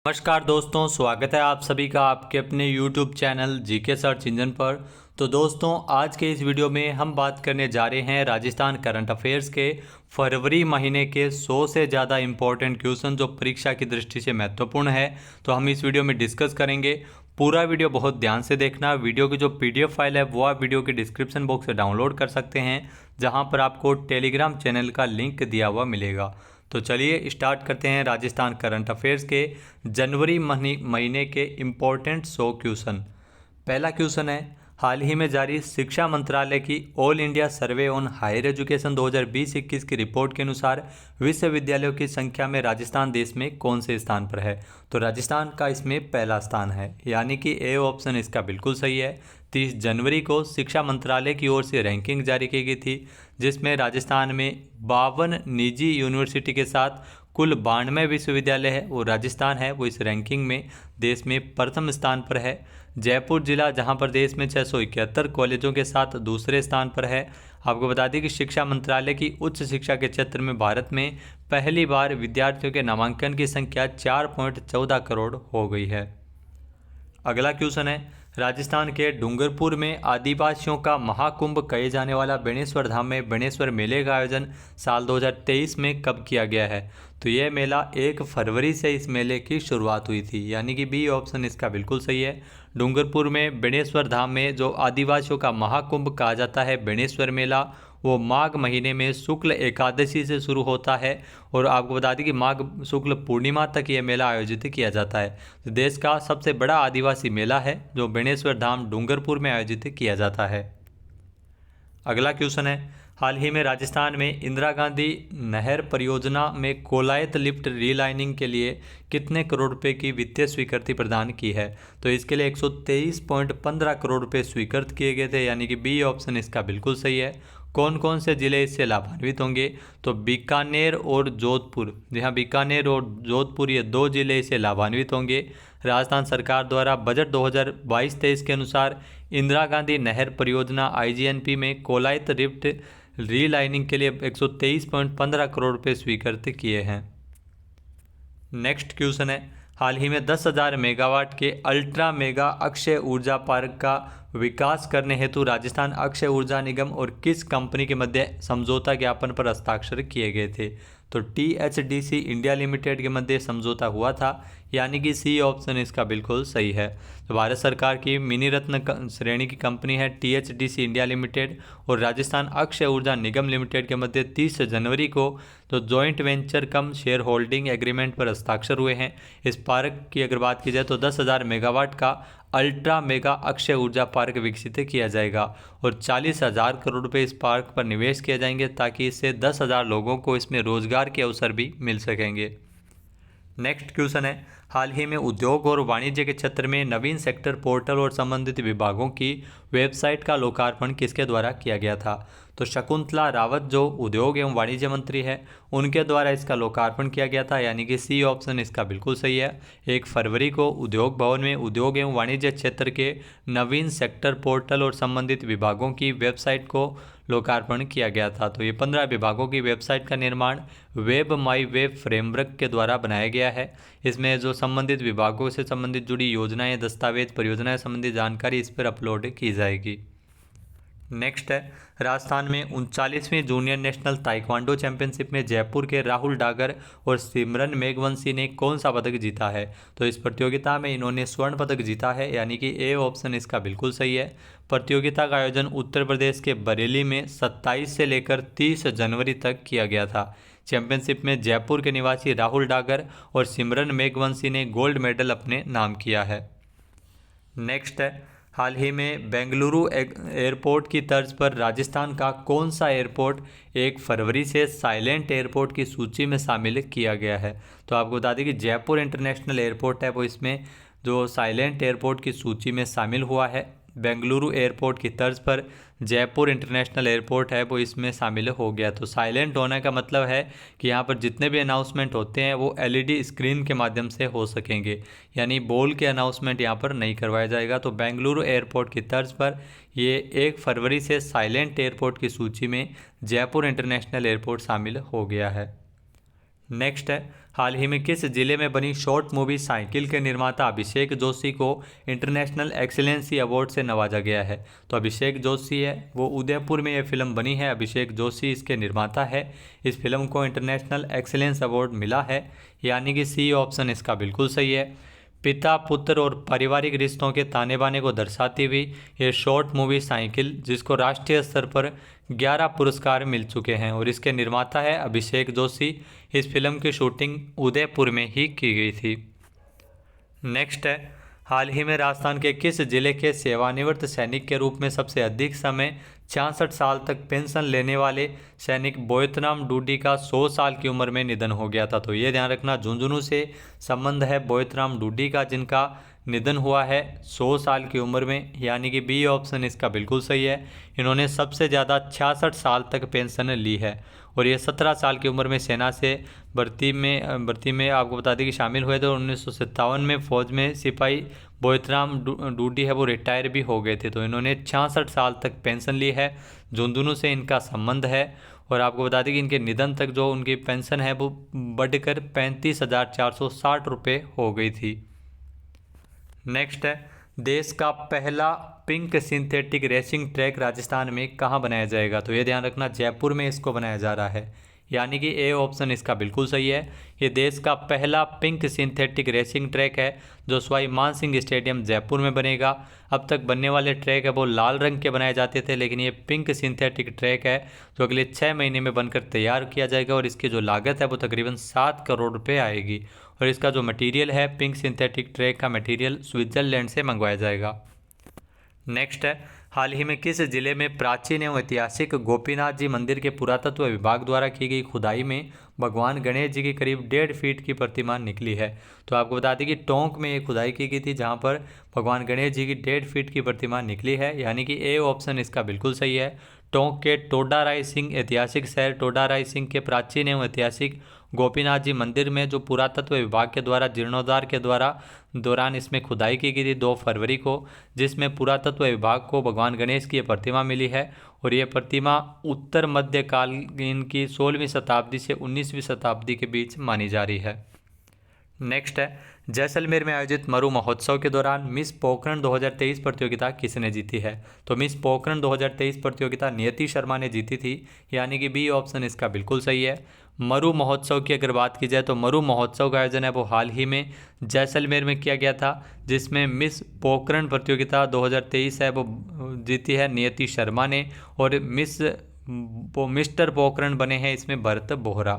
नमस्कार दोस्तों, स्वागत है आप सभी का आपके अपने YouTube channel GK search engine पर। तो दोस्तों, आज के इस वीडियो में हम बात करने जा रहे हैं राजस्थान करंट अफेयर्स के फरवरी महीने के 100 से ज़्यादा इम्पोर्टेंट क्वेश्चन जो परीक्षा की दृष्टि से महत्वपूर्ण है। तो हम इस वीडियो में डिस्कस करेंगे। पूरा वीडियो बहुत ध्यान से देखना। वीडियो की जो PDF फाइल है वो आप वीडियो के डिस्क्रिप्शन बॉक्स से डाउनलोड कर सकते हैं, जहाँ पर आपको टेलीग्राम चैनल का लिंक दिया हुआ मिलेगा। तो चलिए स्टार्ट करते हैं राजस्थान करंट अफेयर्स के जनवरी महीने के इम्पोर्टेंट 100 क्वेश्चन। पहला क्वेश्चन है, हाल ही में जारी शिक्षा मंत्रालय की all India survey on higher education 2020-21 की रिपोर्ट के अनुसार विश्वविद्यालयों की संख्या में राजस्थान देश में कौन से स्थान पर है? तो राजस्थान का इसमें पहला स्थान है, यानी कि ए ऑप्शन इसका बिल्कुल सही है। 30 जनवरी को शिक्षा मंत्रालय की ओर से रैंकिंग जारी की गई थी, जिसमें राजस्थान में 52 निजी यूनिवर्सिटी के साथ कुल 92 विश्वविद्यालय है वो राजस्थान है वो इस रैंकिंग में देश में प्रथम स्थान पर है। जयपुर जिला जहां पर देश में 671 कॉलेजों के साथ दूसरे स्थान पर है। आपको बता दें कि शिक्षा मंत्रालय की उच्च शिक्षा के क्षेत्र में भारत में पहली बार विद्यार्थियों के नामांकन की संख्या 4.14 करोड़ हो गई है। अगला क्वेश्चन है, राजस्थान के डूंगरपुर में आदिवासियों का महाकुंभ कहे जाने वाला बेणेश्वर धाम में बेणेश्वर मेले का आयोजन साल 2023 में कब किया गया है? तो यह मेला 1 फरवरी से इस मेले की शुरुआत हुई थी, यानी कि बी ऑप्शन इसका बिल्कुल सही है। डूंगरपुर में बेणेश्वर धाम में जो आदिवासियों का महाकुंभ कहा जाता है बेणेश्वर मेला, वो माघ महीने में शुक्ल एकादशी से शुरू होता है और आपको बता दें कि माघ शुक्ल पूर्णिमा तक ये मेला आयोजित किया जाता है। तो देश का सबसे बड़ा आदिवासी मेला है जो बेणेश्वर धाम डूंगरपुर में आयोजित किया जाता है। अगला क्वेश्चन है, हाल ही में राजस्थान में इंदिरा गांधी नहर परियोजना में कोलायत लिफ्ट रीलाइनिंग के लिए कितने करोड़ रुपए की वित्तीय स्वीकृति प्रदान की है? तो इसके लिए 123.15 करोड़ रुपए स्वीकृत किए गए थे, यानी कि बी ऑप्शन इसका बिल्कुल सही है। कौन कौन से ज़िले इससे लाभान्वित होंगे? तो बीकानेर और जोधपुर, जी हाँ, बीकानेर और जोधपुर ये 2 ज़िले इससे लाभान्वित होंगे। राजस्थान सरकार द्वारा बजट 2022-23 के अनुसार इंदिरा गांधी नहर परियोजना IGNP में कोलायत लिफ्ट रीलाइनिंग के लिए 123.15 करोड़ रुपये स्वीकृत किए हैं। नेक्स्ट क्वेश्चन है, हाल ही में 10,000 मेगावाट के अल्ट्रा मेगा अक्षय ऊर्जा पार्क का विकास करने हेतु राजस्थान अक्षय ऊर्जा निगम और किस कंपनी के मध्य समझौता ज्ञापन पर हस्ताक्षर किए गए थे? तो THDC इंडिया लिमिटेड के मध्य समझौता हुआ था, यानी कि सी ऑप्शन इसका बिल्कुल सही है। तो भारत सरकार की मिनी रत्न श्रेणी की कंपनी है THDC इंडिया लिमिटेड और राजस्थान अक्षय ऊर्जा निगम लिमिटेड के मध्य 30 जनवरी को तो जॉइंट वेंचर कम शेयर होल्डिंग एग्रीमेंट पर हस्ताक्षर हुए हैं। इस पार्क की अगर बात की जाए तो 10,000 मेगावाट का अल्ट्रा मेगा अक्षय ऊर्जा पार्क विकसित किया जाएगा और 40,000 करोड़ रुपए इस पार्क पर निवेश किए जाएंगे, ताकि इससे 10,000 लोगों को इसमें रोजगार के अवसर भी मिल सकेंगे। नेक्स्ट क्वेश्चन है, हाल ही में उद्योग और वाणिज्य के क्षेत्र में नवीन सेक्टर पोर्टल और संबंधित विभागों की वेबसाइट का लोकार्पण किसके द्वारा किया गया था? तो शकुंतला रावत जो उद्योग एवं वाणिज्य मंत्री है उनके द्वारा इसका लोकार्पण किया गया था, यानी कि सी ऑप्शन इसका बिल्कुल सही है। 1 फरवरी को उद्योग भवन में उद्योग एवं वाणिज्य क्षेत्र के नवीन सेक्टर पोर्टल और संबंधित विभागों की वेबसाइट को लोकार्पण किया गया था। तो ये 15 विभागों की वेबसाइट का निर्माण वेब माई वेब फ्रेमवर्क के द्वारा बनाया गया है। इसमें जो संबंधित विभागों से संबंधित जुड़ी योजनाएं, दस्तावेज, परियोजनाएं संबंधी जानकारी इस पर अपलोड की जाएगी। नेक्स्ट है, राजस्थान में 39वीं जूनियर नेशनल ताइक्वांडो चैंपियनशिप में जयपुर के राहुल डागर और सिमरन मेघवंशी ने कौन सा पदक जीता है? तो इस प्रतियोगिता में इन्होंने स्वर्ण पदक जीता है, यानी कि ए ऑप्शन इसका बिल्कुल सही है। प्रतियोगिता का आयोजन उत्तर प्रदेश के बरेली में 27 से लेकर 30 जनवरी तक किया गया था। चैंपियनशिप में जयपुर के निवासी राहुल डागर और सिमरन मेघवंशी ने गोल्ड मेडल अपने नाम किया है। नेक्स्ट है, हाल ही में बेंगलुरु एयरपोर्ट की तर्ज पर राजस्थान का कौन सा एयरपोर्ट 1 फरवरी से साइलेंट एयरपोर्ट की सूची में शामिल किया गया है? तो आपको बता दें कि जयपुर इंटरनेशनल एयरपोर्ट है वो इसमें जो साइलेंट एयरपोर्ट की सूची में शामिल हुआ है। बेंगलुरु एयरपोर्ट की तर्ज पर जयपुर इंटरनेशनल एयरपोर्ट है वो इसमें शामिल हो गया। तो साइलेंट होने का मतलब है कि यहाँ पर जितने भी अनाउंसमेंट होते हैं वो LED स्क्रीन के माध्यम से हो सकेंगे, यानी बोल के अनाउंसमेंट यहाँ पर नहीं करवाया जाएगा। तो बेंगलुरु एयरपोर्ट की तर्ज पर ये 1 फरवरी से साइलेंट एयरपोर्ट की सूची में जयपुर इंटरनेशनल एयरपोर्ट शामिल हो गया है। नेक्स्ट है, हाल ही में किस जिले में बनी शॉर्ट मूवी साइकिल के निर्माता अभिषेक जोशी को इंटरनेशनल एक्सीलेंसी अवार्ड से नवाजा गया है? तो अभिषेक जोशी है वो उदयपुर में ये फिल्म बनी है। अभिषेक जोशी इसके निर्माता है। इस फिल्म को इंटरनेशनल एक्सीलेंस अवार्ड मिला है, यानी कि सी ऑप्शन इसका बिल्कुल सही है। पिता पुत्र और पारिवारिक रिश्तों के ताने बाने को दर्शाती हुई ये शॉर्ट मूवी साइकिल, जिसको राष्ट्रीय स्तर पर 11 पुरस्कार मिल चुके हैं और इसके निर्माता है अभिषेक जोशी। इस फिल्म की शूटिंग उदयपुर में ही की गई थी। नेक्स्ट है, हाल ही में राजस्थान के किस जिले के सेवानिवृत्त सैनिक के रूप में सबसे अधिक समय 66 साल तक पेंशन लेने वाले सैनिक बोयतराम डूडी का 100 साल की उम्र में निधन हो गया था? तो ये ध्यान रखना, झुंझुनू से संबंध है बोयतराम डूडी का, जिनका निधन हुआ है 100 साल की उम्र में, यानी कि बी ऑप्शन इसका बिल्कुल सही है। इन्होंने सबसे ज़्यादा 66 साल तक पेंशन ली है और ये 17 साल की उम्र में सेना से भर्ती में आपको बता दें कि शामिल हुए थे। 1957 में फौज में सिपाही बोयतराम डूडी है वो रिटायर भी हो गए थे। तो इन्होंने 66 साल तक पेंशन ली है। झुंझुनू से इनका संबंध है और आपको बता दें कि इनके निधन तक जो उनकी पेंशन है वो बढ़कर 35,460 रुपये हो गई थी। नेक्स्ट है, देश का पहला pink synthetic racing track Rajasthan में कहाँ बनाया जाएगा? तो ये ध्यान रखना, जयपुर में इसको बनाया जा रहा है, यानी कि ए ऑप्शन इसका बिल्कुल सही है। ये देश का पहला पिंक सिंथेटिक रेसिंग ट्रैक है जो सवाई मानसिंह स्टेडियम जयपुर में बनेगा। अब तक बनने वाले ट्रैक है वो लाल रंग के बनाए जाते थे, लेकिन ये पिंक सिंथेटिक ट्रैक है जो अगले 6 महीने में बनकर तैयार किया जाएगा और इसकी जो लागत है वो तकरीबन 7 करोड़ रुपये आएगी और इसका जो मटेरियल है, पिंक सिंथेटिक ट्रैक का मटेरियल स्विट्ज़रलैंड से मंगवाया जाएगा। नेक्स्ट है, हाल ही में किस जिले में प्राचीन एवं ऐतिहासिक गोपीनाथ जी मंदिर के पुरातत्व विभाग द्वारा की गई खुदाई में भगवान गणेश जी की करीब 1.5 फीट की प्रतिमा निकली है? तो आपको बता दें कि टोंक में ये खुदाई की गई थी जहां पर भगवान गणेश जी की 1.5 फीट की प्रतिमा निकली है, यानी कि ए ऑप्शन इसका बिल्कुल सही है। टोंक के टोडा राय सिंह ऐतिहासिक शहर टोडा राय सिंह के प्राचीन एवं ऐतिहासिक गोपीनाथ जी मंदिर में जो पुरातत्व विभाग के द्वारा जीर्णोद्धार के दौरान इसमें खुदाई की गई थी 2 फरवरी को, जिसमें पुरातत्व विभाग को भगवान गणेश की ये प्रतिमा मिली है और ये प्रतिमा उत्तर मध्यकालीन की 16वीं शताब्दी से 19वीं शताब्दी के बीच मानी जा रही है। नेक्स्ट है, जैसलमेर में आयोजित मरु महोत्सव के दौरान मिस पोखरण 2023 प्रतियोगिता किसने जीती है? तो मिस पोखरण 2023 प्रतियोगिता नियति शर्मा ने जीती थी, यानी कि बी ऑप्शन इसका बिल्कुल सही है। मरु महोत्सव की अगर बात की जाए तो मरु महोत्सव का आयोजन है वो हाल ही में जैसलमेर में किया गया था, जिसमें मिस पोखरण प्रतियोगिता 2023 है वो जीती है नियति शर्मा ने और मिस्टर पोखरण बने हैं इसमें भरत बोहरा।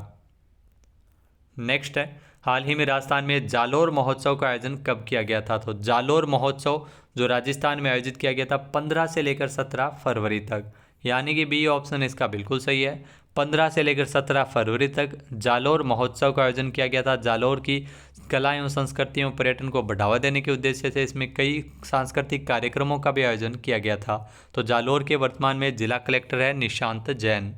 नेक्स्ट है, हाल ही में राजस्थान में जालोर महोत्सव का आयोजन कब किया गया था? तो जालोर महोत्सव जो राजस्थान में आयोजित किया गया था 15 से लेकर 17 फरवरी तक, यानी कि बी ऑप्शन इसका बिल्कुल सही है। 15 से लेकर 17 फरवरी तक जालोर महोत्सव का आयोजन किया गया था। जालोर की कला एवं संस्कृति एवं पर्यटन को बढ़ावा देने के उद्देश्य से इसमें कई सांस्कृतिक कार्यक्रमों का भी आयोजन किया गया था। तो जालोर के वर्तमान में जिला कलेक्टर है निशांत जैन।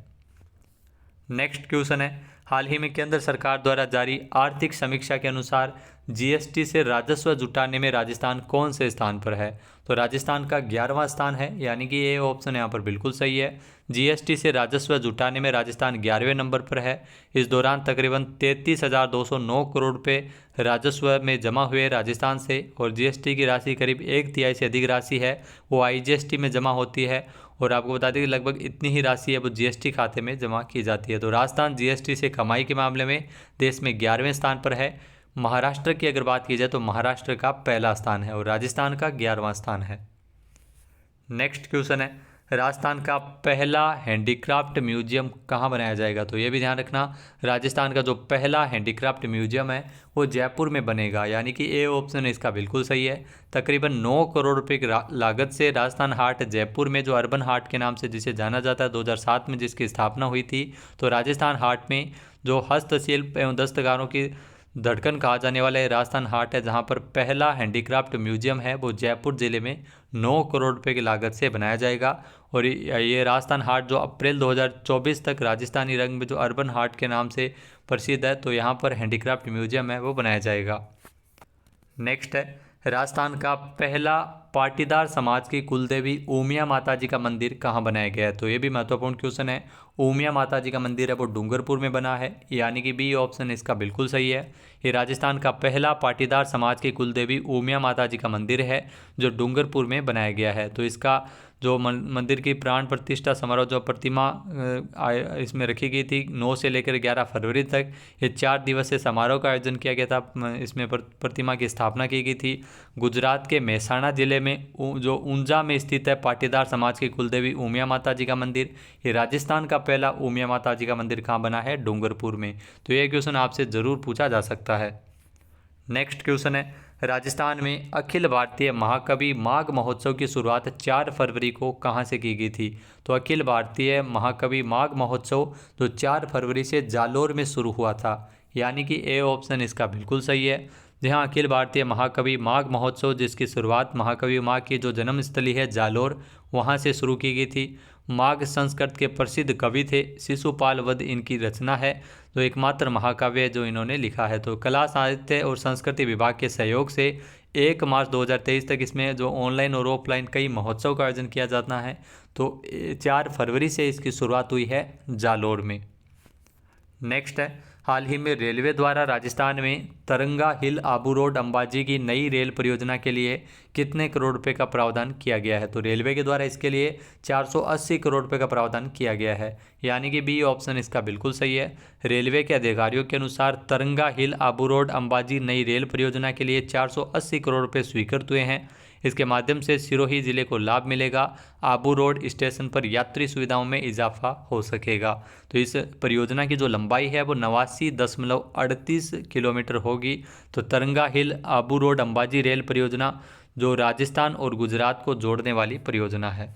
नेक्स्ट क्वेश्चन है, हाल ही में केंद्र सरकार द्वारा जारी आर्थिक समीक्षा के अनुसार जीएसटी से राजस्व जुटाने में राजस्थान कौन से स्थान पर है? तो राजस्थान का 11वां स्थान है, यानी कि ये ऑप्शन यहाँ पर बिल्कुल सही है। जीएसटी से राजस्व जुटाने में राजस्थान 11वें नंबर पर है। इस दौरान तकरीबन 33,209 करोड़ रुपये राजस्व में जमा हुए राजस्थान से और जीएसटी की राशि करीब 1/3 से अधिक राशि है वो आईजीएसटी में जमा होती है और आपको बता दें कि लगभग इतनी ही राशि है वो जीएसटी खाते में जमा की जाती है। तो राजस्थान जीएसटी से कमाई के मामले में देश में 11वें स्थान पर है। महाराष्ट्र की अगर बात की जाए तो महाराष्ट्र का पहला स्थान है और राजस्थान का 11वां स्थान है। नेक्स्ट क्वेश्चन है, राजस्थान का पहला हैंडीक्राफ्ट म्यूजियम कहाँ बनाया जाएगा? तो ये भी ध्यान रखना, राजस्थान का जो पहला हैंडीक्राफ्ट म्यूजियम है वो जयपुर में बनेगा, यानी कि ए ऑप्शन इसका बिल्कुल सही है। तकरीबन 9 करोड़ रुपए की लागत से राजस्थान हाट जयपुर में जो अर्बन हाट के नाम से जिसे जाना जाता है 2007 में जिसकी स्थापना हुई थी, तो राजस्थान हाट में जो हस्तशिल्प एवं दस्तकारों की धड़कन कहा जाने वाला राजस्थान हाट है, जहां पर पहला हैंडीक्राफ्ट म्यूजियम है वो जयपुर ज़िले में 9 करोड़ रुपए की लागत से बनाया जाएगा और ये राजस्थान हाट जो अप्रैल 2024 तक राजस्थानी रंग में जो अर्बन हाट के नाम से प्रसिद्ध है, तो यहाँ पर हैंडीक्राफ्ट म्यूजियम है वो बनाया जाएगा। नेक्स्ट है, राजस्थान का पहला पाटीदार समाज की कुलदेवी उमिया माता जी का मंदिर कहाँ बनाया गया है? तो ये भी महत्वपूर्ण क्वेश्चन है। उमिया माता जी का मंदिर है वो डूंगरपुर में बना है, यानी कि बी ऑप्शन इसका बिल्कुल सही है। ये राजस्थान का पहला पाटीदार समाज की कुलदेवी उमिया माता जी का मंदिर है जो डूंगरपुर में बनाया गया है। तो इसका जो मंदिर की प्राण प्रतिष्ठा समारोह जो प्रतिमा इसमें रखी गई थी 9 से लेकर 11 फरवरी तक, ये 4 दिवसीय समारोह का आयोजन किया गया था। इसमें प्रतिमा की स्थापना की गई थी। गुजरात के मेहसाणा जिले में जो ऊंजा में स्थित है पाटीदार समाज की कुलदेवी उमिया माता जी का मंदिर। ये राजस्थान का पहला उमिया माता जी का मंदिर कहाँ बना है? डूंगरपुर में। तो ये क्वेश्चन आपसे ज़रूर पूछा जा सकता है। नेक्स्ट क्वेश्चन है, राजस्थान में अखिल भारतीय महाकवि माघ महोत्सव की शुरुआत 4 फरवरी को कहाँ से की गई थी? तो अखिल भारतीय महाकवि माघ महोत्सव जो 4 फरवरी से जालोर में शुरू हुआ था, यानी कि ए ऑप्शन इसका बिल्कुल सही है। जहाँ अखिल भारतीय महाकवि माघ महोत्सव जिसकी शुरुआत महाकवि माघ की जो जन्मस्थली है जालोर, वहाँ से शुरू की गई थी। माघ संस्कृत के प्रसिद्ध कवि थे, शिशुपाल वध इनकी रचना है, जो एकमात्र महाकाव्य जो इन्होंने लिखा है। तो कला साहित्य और संस्कृति विभाग के सहयोग से 1 मार्च 2023 तक इसमें जो ऑनलाइन और ऑफलाइन कई महोत्सव का आयोजन किया जाता है। तो 4 फरवरी से इसकी शुरुआत हुई है जालोर में। नेक्स्ट है, हाल ही में रेलवे द्वारा राजस्थान में तरंगा हिल आबू रोड अंबाजी की नई रेल परियोजना के लिए कितने करोड़ रुपए का प्रावधान किया गया है? तो रेलवे के द्वारा इसके लिए 480 करोड़ रुपए का प्रावधान किया गया है, यानी कि बी ऑप्शन इसका बिल्कुल सही है। रेलवे के अधिकारियों के अनुसार तरंगा हिल आबू रोड अंबाजी नई रेल परियोजना के लिए 480 करोड़ रुपये स्वीकृत हुए हैं। इसके माध्यम से सिरोही जिले को लाभ मिलेगा। आबू रोड स्टेशन पर यात्री सुविधाओं में इजाफा हो सकेगा। तो इस परियोजना की जो लंबाई है वो 89.38 किलोमीटर होगी। तो तरंगा हिल आबू रोड अंबाजी रेल परियोजना जो राजस्थान और गुजरात को जोड़ने वाली परियोजना है।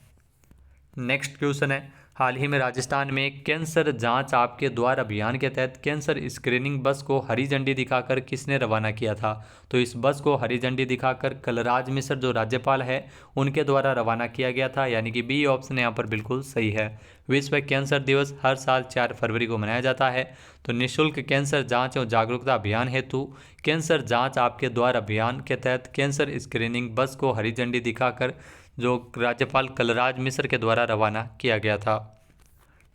नेक्स्ट क्वेश्चन है, हाल ही में राजस्थान में कैंसर जांच आपके द्वार अभियान के तहत कैंसर स्क्रीनिंग बस को हरी झंडी दिखाकर किसने रवाना किया था? तो इस बस को हरी झंडी दिखाकर कलराज मिश्र जो राज्यपाल है उनके द्वारा रवाना किया गया था, यानी कि बी ऑप्शन यहाँ पर बिल्कुल सही है। विश्व कैंसर दिवस हर साल 4 फरवरी को मनाया जाता है। तो निःशुल्क कैंसर जाँच और जागरूकता अभियान हेतु कैंसर जाँच आपके द्वार अभियान के तहत कैंसर स्क्रीनिंग बस को हरी झंडी दिखाकर जो राज्यपाल कलराज मिश्र के द्वारा रवाना किया गया था।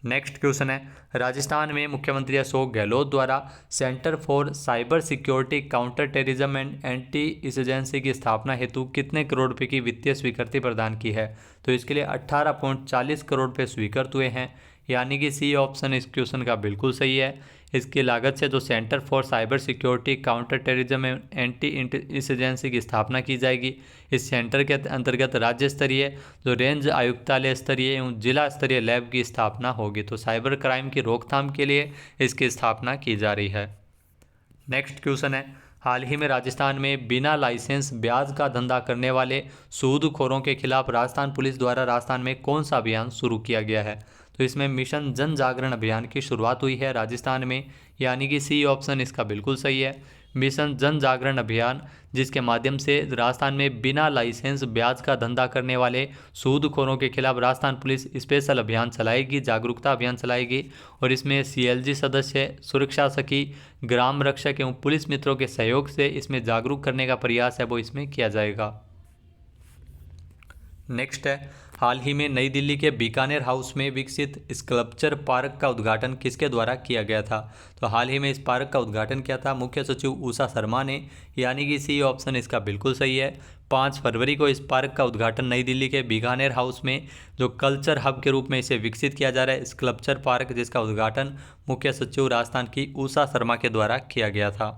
नेक्स्ट क्वेश्चन है, राजस्थान में मुख्यमंत्री अशोक गहलोत द्वारा centre for cyber security counter terrorism and anti insurgency की स्थापना हेतु कितने करोड़ रुपए की वित्तीय स्वीकृति प्रदान की है? तो इसके लिए 18.40 करोड़ रुपये स्वीकृत हुए हैं, यानी कि सी ऑप्शन इस क्वेश्चन का बिल्कुल सही है। इसकी लागत से जो centre for cyber security counter terrorism and anti insurgency की स्थापना की जाएगी। इस सेंटर के अंतर्गत राज्य स्तरीय जो रेंज आयुक्तालय स्तरीय एवं जिला स्तरीय लैब की स्थापना होगी। तो साइबर क्राइम की रोकथाम के लिए इसकी स्थापना की जा रही है। नेक्स्ट क्वेश्चन है, हाल ही में राजस्थान में बिना लाइसेंस ब्याज का धंधा करने वाले सूदखोरों के खिलाफ राजस्थान पुलिस द्वारा राजस्थान में कौन सा अभियान शुरू किया गया है? तो इसमें मिशन जन जागरण अभियान की शुरुआत हुई है राजस्थान में, यानी कि सी ऑप्शन इसका बिल्कुल सही है। मिशन जन जागरण अभियान जिसके माध्यम से राजस्थान में बिना लाइसेंस ब्याज का धंधा करने वाले सूदखोरों के खिलाफ राजस्थान पुलिस स्पेशल अभियान चलाएगी, जागरूकता अभियान चलाएगी। और इसमें सीएलजी सदस्य, सुरक्षा सखी, ग्राम रक्षक एवं पुलिस मित्रों के सहयोग से इसमें जागरूक करने का प्रयास है वो इसमें किया जाएगा। नेक्स्ट है, हाल ही में नई दिल्ली के बीकानेर हाउस में विकसित स्कल्पचर पार्क का उद्घाटन किसके द्वारा किया गया था? तो हाल ही में इस पार्क का उद्घाटन किया था मुख्य सचिव उषा शर्मा ने, यानी कि सी ऑप्शन इसका बिल्कुल सही है। 5 फरवरी को इस पार्क का उद्घाटन नई दिल्ली के बीकानेर हाउस में जो कल्चर हब के रूप में इसे विकसित किया जा रहा है स्कल्पचर पार्क, जिसका उद्घाटन मुख्य सचिव राजस्थान की उषा शर्मा के द्वारा किया गया था।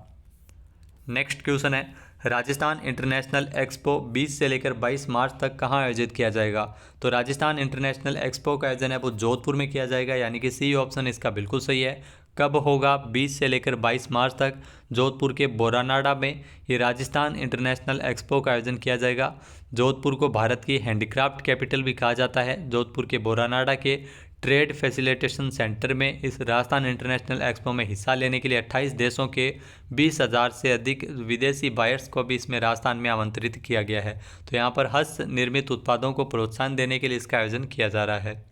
नेक्स्ट क्वेश्चन है, राजस्थान इंटरनेशनल एक्सपो 20 से लेकर 22 मार्च तक कहाँ आयोजित किया जाएगा? तो राजस्थान इंटरनेशनल एक्सपो का आयोजन है वो जोधपुर में किया जाएगा, यानी कि सी ऑप्शन इसका बिल्कुल सही है। कब होगा? 20 से लेकर 22 मार्च तक जोधपुर के बोरानाडा में ये राजस्थान इंटरनेशनल एक्सपो का आयोजन किया जाएगा। जोधपुर को भारत की हैंडीक्राफ्ट कैपिटल भी कहा जाता है। जोधपुर के बोरानाडा के ट्रेड फैसिलिटेशन सेंटर में इस राजस्थान इंटरनेशनल एक्सपो में हिस्सा लेने के लिए 28 देशों के 20,000 से अधिक विदेशी बायर्स को भी इसमें राजस्थान में आमंत्रित किया गया है। तो यहाँ पर हस्त निर्मित उत्पादों को प्रोत्साहन देने के लिए इसका आयोजन किया जा रहा है।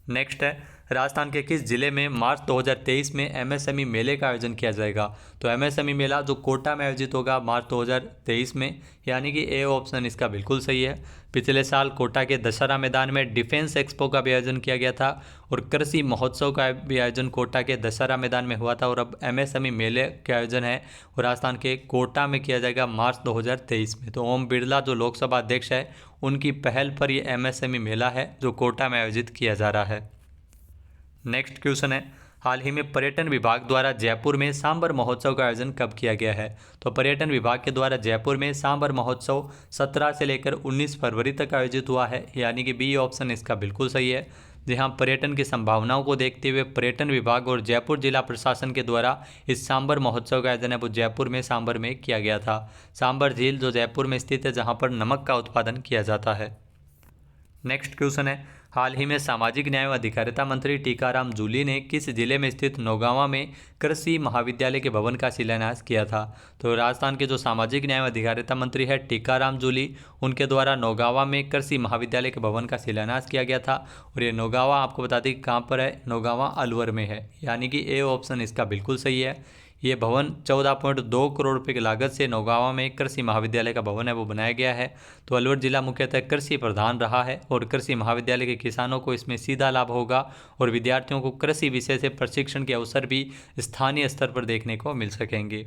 नेक्स्ट है, राजस्थान के किस जिले में मार्च 2023 में एमएसएमई मेले का आयोजन किया जाएगा? तो एमएसएमई मेला जो कोटा में आयोजित होगा मार्च 2023 में, यानी कि ए ऑप्शन इसका बिल्कुल सही है। पिछले साल कोटा के दशहरा मैदान में डिफेंस एक्सपो का भी आयोजन किया गया था और कृषि महोत्सव का भी आयोजन कोटा के दशहरा मैदान में हुआ था। और अब एमएसएमई मेले का आयोजन है और राजस्थान के कोटा में किया जाएगा मार्च 2023 में। तो ओम बिरला जो लोकसभा अध्यक्ष है उनकी पहल पर ये एमएसएमई मेला है जो कोटा में आयोजित किया जा रहा है। नेक्स्ट क्वेश्चन है, हाल ही में पर्यटन विभाग द्वारा जयपुर में सांबर महोत्सव का आयोजन कब किया गया है? तो पर्यटन विभाग के द्वारा जयपुर में सांबर महोत्सव 17 से लेकर 19 फरवरी तक आयोजित हुआ है, यानी कि बी ऑप्शन इसका बिल्कुल सही है। जहां पर्यटन की संभावनाओं को देखते हुए पर्यटन विभाग और जयपुर जिला प्रशासन के द्वारा इस सांबर महोत्सव का आयोजन है वो जयपुर में सांबर में किया गया था। सांबर झील जो जयपुर में स्थित है जहाँ पर नमक का उत्पादन किया जाता है। नेक्स्ट क्वेश्चन है, हाल ही में सामाजिक न्याय व अधिकारिता मंत्री टीकाराम जूली ने किस जिले में स्थित नौगांवा में कृषि महाविद्यालय के भवन का शिलान्यास किया था? तो राजस्थान के जो सामाजिक न्याय व अधिकारिता मंत्री है टीकाराम जूली, उनके द्वारा नौगांवा में कृषि महाविद्यालय के भवन का शिलान्यास किया गया था। और ये नौगांवा आपको बता दें कहाँ पर है, नौगांवा अलवर में है, यानी कि ए ऑप्शन इसका बिल्कुल सही है। ये भवन 14.2 करोड़ रुपए की लागत से नौगांवा में कृषि महाविद्यालय का भवन है वो बनाया गया है। तो अलवर जिला मुख्यतः कृषि प्रधान रहा है और कृषि महाविद्यालय के किसानों को इसमें सीधा लाभ होगा और विद्यार्थियों को कृषि विषय से प्रशिक्षण के अवसर भी स्थानीय स्तर पर देखने को मिल सकेंगे।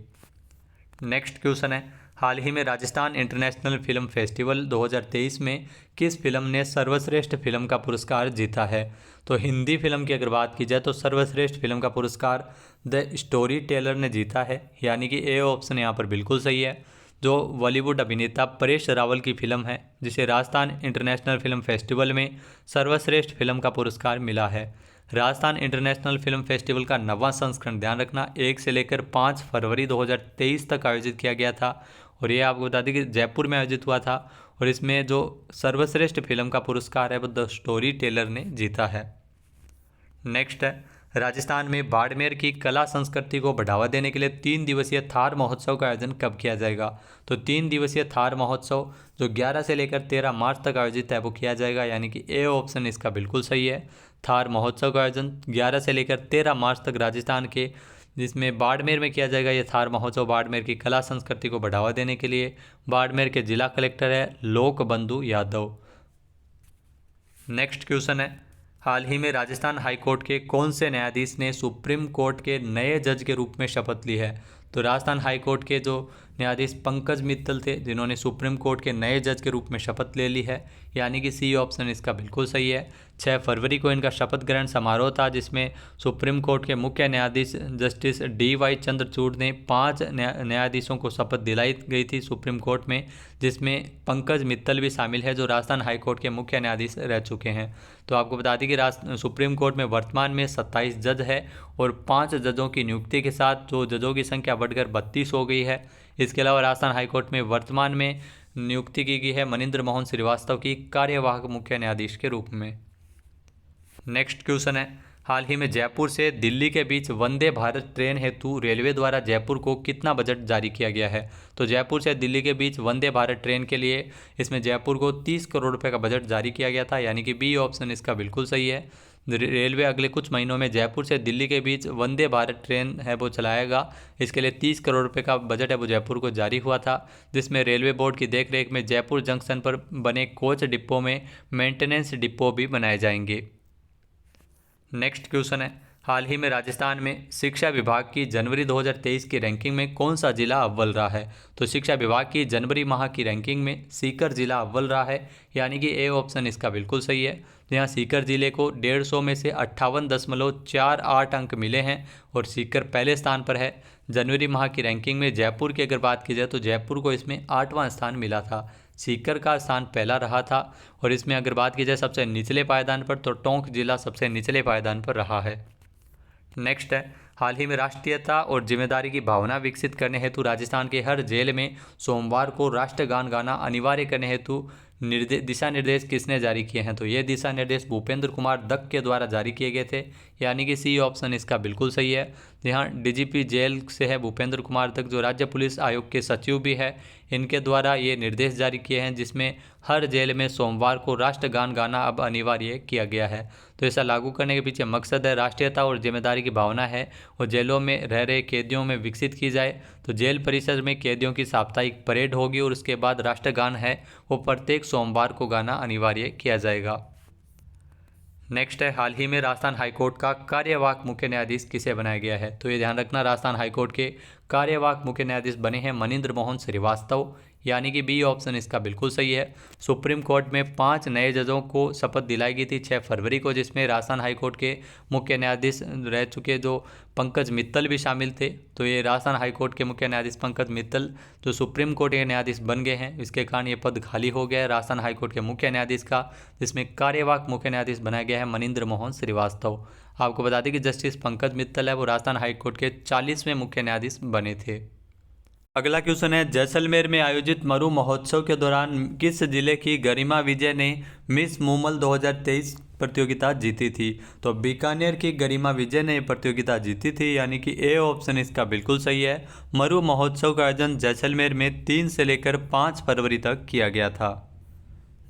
नेक्स्ट क्वेश्चन है, हाल ही में राजस्थान इंटरनेशनल फिल्म फेस्टिवल 2023 में किस फिल्म ने सर्वश्रेष्ठ फिल्म का पुरस्कार जीता है? तो हिंदी फिल्म की अगर बात की जाए तो सर्वश्रेष्ठ फिल्म का पुरस्कार द स्टोरी टेलर ने जीता है, यानी कि ए ऑप्शन यहाँ पर बिल्कुल सही है। जो बॉलीवुड अभिनेता परेश रावल की फिल्म है जिसे राजस्थान इंटरनेशनल फिल्म फेस्टिवल में सर्वश्रेष्ठ फिल्म का पुरस्कार मिला है। राजस्थान इंटरनेशनल फिल्म फेस्टिवल का 9वां संस्करण ध्यान रखना 1 से लेकर 5 फरवरी 2023 तक आयोजित किया गया था और ये आपको बता दें कि जयपुर में आयोजित हुआ था और इसमें जो सर्वश्रेष्ठ फिल्म का पुरस्कार है वो द स्टोरी टेलर ने जीता है। नेक्स्ट है, राजस्थान में बाड़मेर की कला संस्कृति को बढ़ावा देने के लिए 3 दिवसीय थार महोत्सव का आयोजन कब किया जाएगा? तो 3 दिवसीय थार महोत्सव जो 11 से लेकर 13 मार्च तक आयोजित है वो किया जाएगा, यानी कि ए ऑप्शन इसका बिल्कुल सही है। थार महोत्सव का आयोजन 11 से लेकर 13 मार्च तक राजस्थान के जिसमें बाड़मेर में किया जाएगा। ये थार महोत्सव बाड़मेर की कला संस्कृति को बढ़ावा देने के लिए बाड़मेर के जिला कलेक्टर है लोक बंधु यादव। नेक्स्ट क्वेश्चन है, हाल ही में राजस्थान हाईकोर्ट के कौन से न्यायाधीश ने सुप्रीम कोर्ट के नए जज के रूप में शपथ ली है? तो राजस्थान हाईकोर्ट के जो न्यायाधीश पंकज मित्तल थे जिन्होंने सुप्रीम कोर्ट के नए जज के रूप में शपथ ले ली है, यानी कि सी ऑप्शन इसका बिल्कुल सही है। 6 फरवरी को इनका शपथ ग्रहण समारोह था जिसमें सुप्रीम कोर्ट के मुख्य न्यायाधीश जस्टिस DY चंद्रचूड़ ने 5 न्यायाधीशों को शपथ दिलाई गई थी सुप्रीम कोर्ट में, जिसमें पंकज मित्तल भी शामिल है जो राजस्थान हाईकोर्ट के मुख्य न्यायाधीश रह चुके हैं। तो आपको बता दें कि सुप्रीम कोर्ट में वर्तमान में 27 जज है और 5 जजों की नियुक्ति के साथ जो जजों की संख्या बढ़कर 32 हो गई है। इसके अलावा राजस्थान हाईकोर्ट में वर्तमान में नियुक्ति की गई है मनिंद्र मोहन श्रीवास्तव की कार्यवाहक मुख्य न्यायाधीश के रूप में। नेक्स्ट क्वेश्चन है, हाल ही में जयपुर से दिल्ली के बीच वंदे भारत ट्रेन हेतु रेलवे द्वारा जयपुर को कितना बजट जारी किया गया है? तो जयपुर से दिल्ली के बीच वंदे भारत ट्रेन के लिए इसमें जयपुर को 30 करोड़ रुपए का बजट जारी किया गया था, यानी कि बी ऑप्शन इसका बिल्कुल सही है। रेलवे अगले कुछ महीनों में जयपुर से दिल्ली के बीच वंदे भारत ट्रेन है वो चलाएगा। इसके लिए 30 करोड़ रुपए का बजट है वो जयपुर को जारी हुआ था, जिसमें रेलवे बोर्ड की देखरेख में जयपुर जंक्शन पर बने कोच डिपो में मेंटेनेंस डिपो भी बनाए जाएंगे। नेक्स्ट क्वेश्चन है, हाल ही में राजस्थान में शिक्षा विभाग की जनवरी 2023 की रैंकिंग में कौन सा जिला अव्वल रहा है? तो शिक्षा विभाग की जनवरी माह की रैंकिंग में सीकर जिला अव्वल रहा है, यानी कि ए ऑप्शन इसका बिल्कुल सही है। जहाँ सीकर जिले को 150 में से 58.48 अंक मिले हैं और सीकर पहले स्थान पर है। जनवरी माह की रैंकिंग में जयपुर की अगर बात की जाए तो जयपुर को इसमें 8वां स्थान मिला था, सीकर का स्थान पहला रहा था। और इसमें अगर बात की जाए सबसे निचले पायदान पर तो टोंक जिला सबसे निचले पायदान पर रहा है। नेक्स्ट है, हाल ही में राष्ट्रीयता और जिम्मेदारी की भावना विकसित करने हेतु राजस्थान के हर जेल में सोमवार को राष्ट्रगान गाना अनिवार्य करने हेतु दिशा निर्देश किसने जारी किए हैं? तो ये दिशा निर्देश भूपेंद्र कुमार दत्त के द्वारा जारी किए गए थे, यानी कि सी ऑप्शन इसका बिल्कुल सही है। जहाँ डीजीपी जेल से है भूपेंद्र कुमार तक, जो राज्य पुलिस आयोग के सचिव भी है, इनके द्वारा ये निर्देश जारी किए हैं, जिसमें हर जेल में सोमवार को राष्ट्रगान गाना अब अनिवार्य किया गया है। तो ऐसा लागू करने के पीछे मकसद है राष्ट्रीयता और जिम्मेदारी की भावना है और जेलों में रह रहे कैदियों में विकसित की जाए। तो जेल परिसर में कैदियों की साप्ताहिक परेड होगी और उसके बाद राष्ट्रगान है वो प्रत्येक सोमवार को गाना अनिवार्य किया जाएगा। नेक्स्ट है, हाल ही में राजस्थान हाईकोर्ट का कार्यवाहक मुख्य न्यायाधीश किसे बनाया गया है। तो ये ध्यान रखना, राजस्थान हाईकोर्ट के कार्यवाहक मुख्य न्यायाधीश बने हैं मनींद्र मोहन श्रीवास्तव, यानी कि बी ऑप्शन इसका बिल्कुल सही है। सुप्रीम कोर्ट में 5 नए जजों को शपथ दिलाई गई थी 6 फरवरी को, जिसमें राजस्थान हाईकोर्ट के मुख्य न्यायाधीश रह चुके जो पंकज मित्तल भी शामिल थे। तो ये राजस्थान हाईकोर्ट के मुख्य न्यायाधीश पंकज मित्तल जो सुप्रीम कोर्ट के न्यायाधीश बन गए हैं, इसके कारण ये पद खाली हो गया है राजस्थान हाईकोर्ट के मुख्य न्यायाधीश का, जिसमें कार्यवाहक मुख्य न्यायाधीश बनाया गया है मनींद्र मोहन श्रीवास्तव। आपको बता दें कि जस्टिस पंकज मित्तल है वो राजस्थान हाईकोर्ट के 40वें मुख्य न्यायाधीश बने थे। अगला क्वेश्चन है, जैसलमेर में आयोजित मरु महोत्सव के दौरान किस जिले की गरिमा विजय ने मिस मूमल 2023 प्रतियोगिता जीती थी। तो बीकानेर की गरिमा विजय ने प्रतियोगिता जीती थी, यानी कि ए ऑप्शन इसका बिल्कुल सही है। मरु महोत्सव का आयोजन जैसलमेर में 3 से लेकर 5 फरवरी तक किया गया था।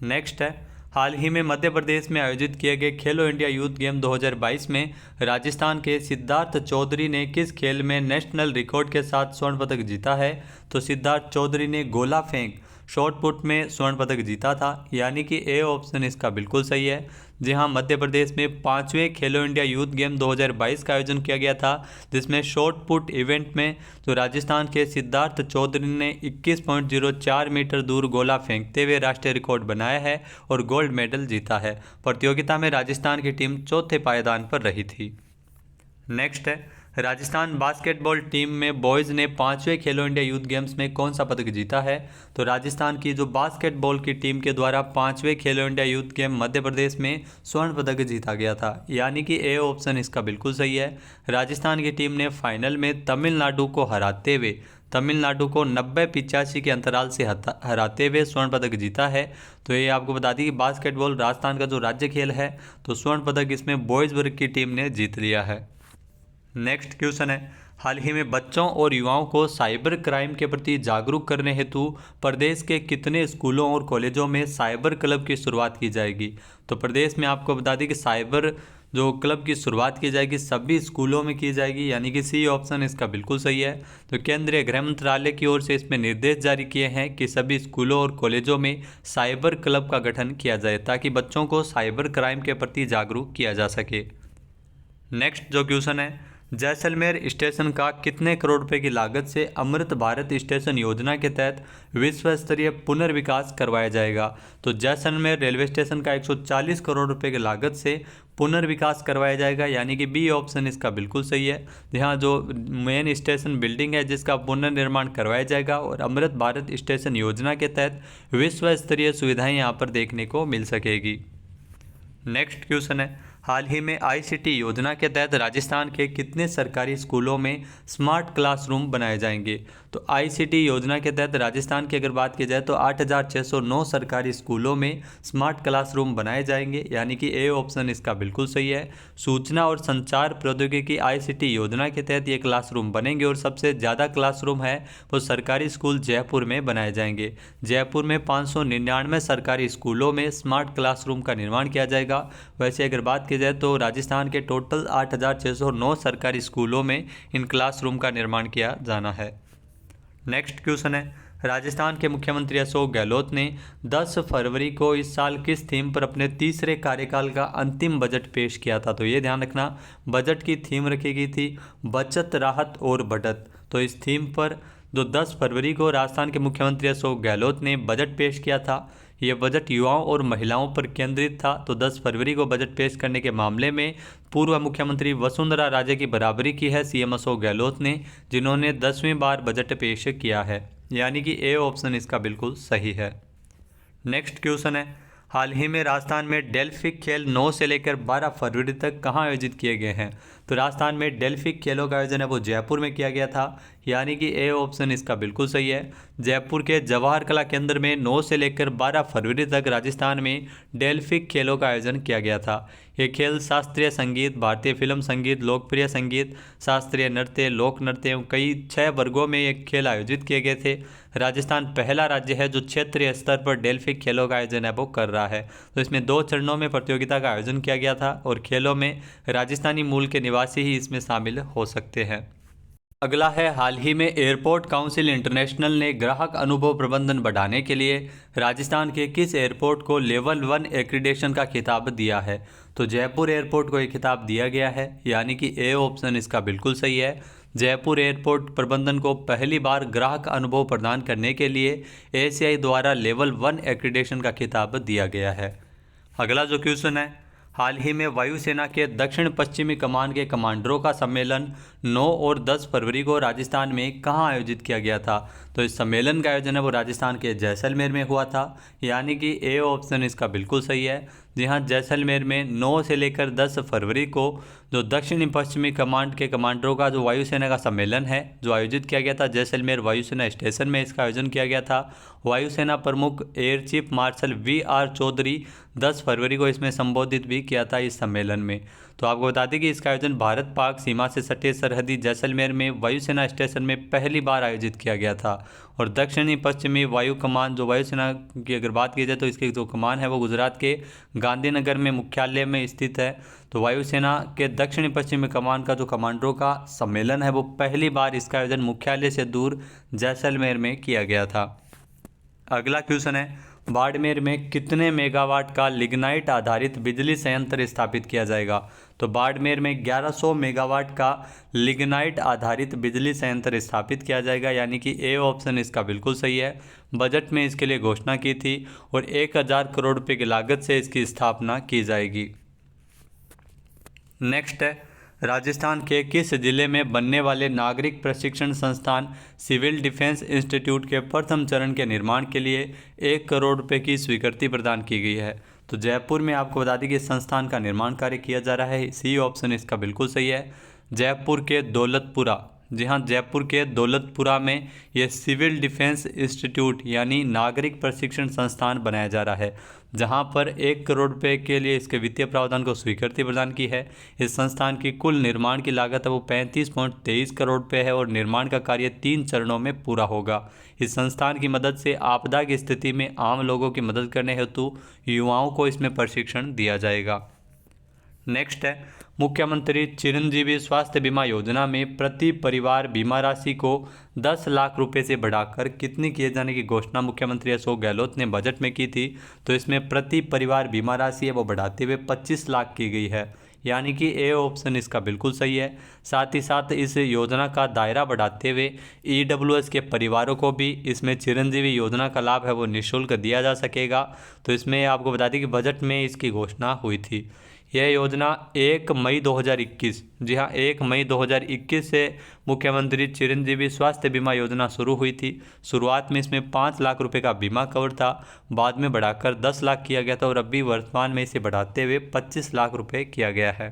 नेक्स्ट है, हाल ही में मध्य प्रदेश में आयोजित किए गए खेलो इंडिया यूथ गेम 2022 में राजस्थान के सिद्धार्थ चौधरी ने किस खेल में नेशनल रिकॉर्ड के साथ स्वर्ण पदक जीता है। तो सिद्धार्थ चौधरी ने गोला फेंक शॉर्ट पुट में स्वर्ण पदक जीता था, यानी कि ए ऑप्शन इसका बिल्कुल सही है। जी हाँ, मध्य प्रदेश में 5वें खेलो इंडिया यूथ गेम 2022 का आयोजन किया गया था, जिसमें शॉर्ट पुट इवेंट में तो राजस्थान के सिद्धार्थ चौधरी ने 21.04 मीटर दूर गोला फेंकते हुए राष्ट्रीय रिकॉर्ड बनाया है और गोल्ड मेडल जीता है। प्रतियोगिता में राजस्थान की टीम चौथे पायदान पर रही थी। नेक्स्ट है, राजस्थान बास्केटबॉल टीम में बॉयज़ ने 5वें खेलो इंडिया यूथ गेम्स में कौन सा पदक जीता है। तो राजस्थान की जो बास्केटबॉल की टीम के द्वारा 5वें खेलो India youth game Madhya Pradesh में स्वर्ण पदक जीता गया था, यानी कि ए ऑप्शन इसका बिल्कुल सही है। राजस्थान की टीम ने फाइनल में तमिलनाडु को हराते हुए तमिलनाडु को 90-85 के अंतराल से हराते हुए स्वर्ण पदक जीता है। तो ये आपको बता दी कि बास्केटबॉल राजस्थान का जो राज्य खेल है, तो स्वर्ण पदक इसमें बॉयज़ वर्ग की टीम ने जीत लिया है। नेक्स्ट क्वेश्चन है, हाल ही में बच्चों और युवाओं को साइबर क्राइम के प्रति जागरूक करने हेतु प्रदेश के कितने स्कूलों और कॉलेजों में साइबर क्लब की शुरुआत की जाएगी। तो प्रदेश में आपको बता दें कि साइबर जो क्लब की शुरुआत की जाएगी सभी स्कूलों में की जाएगी, यानी कि सी ऑप्शन इसका बिल्कुल सही है। तो केंद्रीय गृह मंत्रालय की ओर से इसमें निर्देश जारी किए हैं कि सभी स्कूलों और कॉलेजों में साइबर क्लब का गठन किया जाए, ताकि बच्चों को साइबर क्राइम के प्रति जागरूक किया जा सके। नेक्स्ट जो क्वेश्चन है, जैसलमेर स्टेशन का कितने करोड़ रुपए की लागत से अमृत भारत स्टेशन योजना के तहत विश्व स्तरीय पुनर्विकास करवाया जाएगा। तो जैसलमेर रेलवे स्टेशन का 140 करोड़ रुपए की लागत से पुनर्विकास करवाया जाएगा, यानी कि बी ऑप्शन इसका बिल्कुल सही है। यहाँ जो मेन स्टेशन बिल्डिंग है जिसका पुनर्निर्माण करवाया जाएगा और अमृत भारत स्टेशन योजना के तहत विश्व स्तरीय सुविधाएँ यहाँ पर देखने को मिल सकेगी। नेक्स्ट क्वेश्चन है, हाल ही में आईसीटी योजना के तहत राजस्थान के कितने सरकारी स्कूलों में स्मार्ट क्लासरूम बनाए जाएंगे। तो आईसीटी योजना के तहत राजस्थान की अगर बात की जाए तो 8609 सरकारी स्कूलों में स्मार्ट क्लासरूम बनाए जाएंगे, यानी कि ए ऑप्शन इसका बिल्कुल सही है। सूचना और संचार प्रौद्योगिकी आईसीटी योजना के तहत ये क्लासरूम बनेंगे और सबसे ज़्यादा क्लासरूम है वो सरकारी स्कूल जयपुर में बनाए जाएंगे। जयपुर में 599 सरकारी स्कूलों में स्मार्ट क्लासरूम का निर्माण किया जाएगा। वैसे अगर बात की जाए तो राजस्थान के टोटल 8609 सरकारी स्कूलों में इन क्लासरूम का निर्माण किया जाना है। नेक्स्ट क्वेश्चन है, राजस्थान के मुख्यमंत्री अशोक गहलोत ने 10 फरवरी को इस साल किस थीम पर अपने तीसरे कार्यकाल का अंतिम बजट पेश किया था। तो ये ध्यान रखना, बजट की थीम रखी गई थी बचत, राहत और बढ़त। तो इस थीम पर जो 10 फरवरी को राजस्थान के मुख्यमंत्री अशोक गहलोत ने बजट पेश किया था, ये बजट युवाओं और महिलाओं पर केंद्रित था। तो 10 फरवरी को बजट पेश करने के मामले में पूर्व मुख्यमंत्री वसुंधरा राजे की बराबरी की है सीएम अशोक गहलोत ने, जिन्होंने 10वीं बार बजट पेश किया है, यानी कि ए ऑप्शन इसका बिल्कुल सही है। नेक्स्ट क्वेश्चन है, हाल ही में राजस्थान में डेल्फिक खेल 9 से लेकर 12 फरवरी तक कहाँ आयोजित किए गए हैं। तो राजस्थान में डेल्फिक खेलों का आयोजन है वो जयपुर में किया गया था, यानी कि ए ऑप्शन इसका बिल्कुल सही है। जयपुर के जवाहर कला केंद्र में 9 से लेकर 12 फरवरी तक राजस्थान में डेल्फिक खेलों का आयोजन किया गया था। ये खेल शास्त्रीय संगीत, भारतीय फिल्म संगीत, लोकप्रिय संगीत, शास्त्रीय नृत्य, लोक नृत्य एवं कई 6 वर्गों में ये खेल आयोजित किए गए थे। राजस्थान पहला राज्य है जो क्षेत्रीय स्तर पर डेल्फिक खेलों का आयोजन है वो कर रहा है। तो इसमें 2 चरणों में प्रतियोगिता का आयोजन किया गया था और खेलों में राजस्थानी मूल के निवासी ही इसमें शामिल हो सकते हैं। अगला है, हाल ही में एयरपोर्ट काउंसिल इंटरनेशनल ने ग्राहक अनुभव प्रबंधन बढ़ाने के लिए राजस्थान के किस एयरपोर्ट को लेवल 1 एक्रीडेशन का खिताब दिया है? तो जयपुर एयरपोर्ट को ये खिताब दिया गया है, यानी कि ए ऑप्शन इसका बिल्कुल सही है। जयपुर एयरपोर्ट प्रबंधन को पहली बार ग्राहक अनुभव प्रदान करने के लिए एशियाई द्वारा लेवल 1 एक्रीडेशन का खिताब दिया गया है। अगला जो क्वेश्चन है, हाल ही में वायुसेना के दक्षिण पश्चिमी कमान के कमांडरों का सम्मेलन 9 और 10 फरवरी को राजस्थान में कहां आयोजित किया गया था? तो इस सम्मेलन का आयोजन है वो राजस्थान के जैसलमेर में हुआ था, यानी कि ए ऑप्शन इसका बिल्कुल सही है। जी हाँ, जैसलमेर में 9 से लेकर 10 फरवरी को जो दक्षिणी पश्चिमी कमांड के कमांडरों का जो वायुसेना का सम्मेलन है जो आयोजित किया गया था, जैसलमेर वायुसेना स्टेशन में इसका आयोजन किया गया था। वायुसेना प्रमुख air chief marshal VR Chaudhary 10 फरवरी को इसमें संबोधित भी किया था इस सम्मेलन में। तो आपको बता दें कि इसका आयोजन भारत पाक सीमा से सटे सरहदी जैसलमेर में वायुसेना स्टेशन में पहली बार आयोजित किया गया था। और दक्षिणी पश्चिमी वायु कमान जो वायुसेना की अगर बात की जाए तो इसकी जो कमान है वो गुजरात के गांधीनगर में मुख्यालय में स्थित है। तो वायुसेना के दक्षिणी पश्चिमी कमान का जो कमांडरों का सम्मेलन है वो पहली बार इसका आयोजन मुख्यालय से दूर जैसलमेर में किया गया था। अगला क्वेश्चन है, बाड़मेर में कितने मेगावाट का लिग्नाइट आधारित बिजली संयंत्र स्थापित किया जाएगा? तो बाड़मेर में 1100 मेगावाट का लिग्नाइट आधारित बिजली संयंत्र स्थापित किया जाएगा, यानी कि ए ऑप्शन इसका बिल्कुल सही है। बजट में इसके लिए घोषणा की थी और 1000 करोड़ रुपये की लागत से इसकी स्थापना की जाएगी। नेक्स्ट है, राजस्थान के किस जिले में बनने वाले नागरिक प्रशिक्षण संस्थान सिविल डिफेंस इंस्टीट्यूट के प्रथम चरण के निर्माण के लिए 1 करोड़ रुपए की स्वीकृति प्रदान की गई है? तो जयपुर में आपको बता दें कि संस्थान का निर्माण कार्य किया जा रहा है। सी ऑप्शन इसका बिल्कुल सही है। जयपुर के दौलतपुरा, जी हाँ, जयपुर के दौलतपुरा में ये सिविल डिफेंस इंस्टीट्यूट यानी नागरिक प्रशिक्षण संस्थान बनाया जा रहा है, जहां पर 1 करोड़ रुपए के लिए इसके वित्तीय प्रावधान को स्वीकृति प्रदान की है। इस संस्थान की कुल निर्माण की लागत है वो 35.23 करोड़ रुपये है और निर्माण का कार्य 3 चरणों में पूरा होगा। इस संस्थान की मदद से आपदा की स्थिति में आम लोगों की मदद करने हेतु युवाओं को इसमें प्रशिक्षण दिया जाएगा। नेक्स्ट है, मुख्यमंत्री चिरंजीवी स्वास्थ्य बीमा योजना में प्रति परिवार बीमा राशि को 10 लाख रुपए से बढ़ाकर कितनी किए जाने की घोषणा मुख्यमंत्री अशोक गहलोत ने बजट में की थी? तो इसमें प्रति परिवार बीमा राशि है वो बढ़ाते हुए 25 लाख की गई है, यानी कि ए ऑप्शन इसका बिल्कुल सही है। साथ ही साथ इस योजना का दायरा बढ़ाते हुए EWS के परिवारों को भी इसमें चिरंजीवी योजना का लाभ है वो निःशुल्क दिया जा सकेगा। तो इसमें आपको बता दें कि बजट में इसकी घोषणा हुई थी। यह योजना 1 मई 2021, जी हाँ, 1 मई 2021 से मुख्यमंत्री चिरंजीवी स्वास्थ्य बीमा योजना शुरू हुई थी। शुरुआत में इसमें 5 लाख रुपए का बीमा कवर था, बाद में बढ़ाकर 10 लाख किया गया था और अभी वर्तमान में इसे बढ़ाते हुए 25 लाख रुपए किया गया है।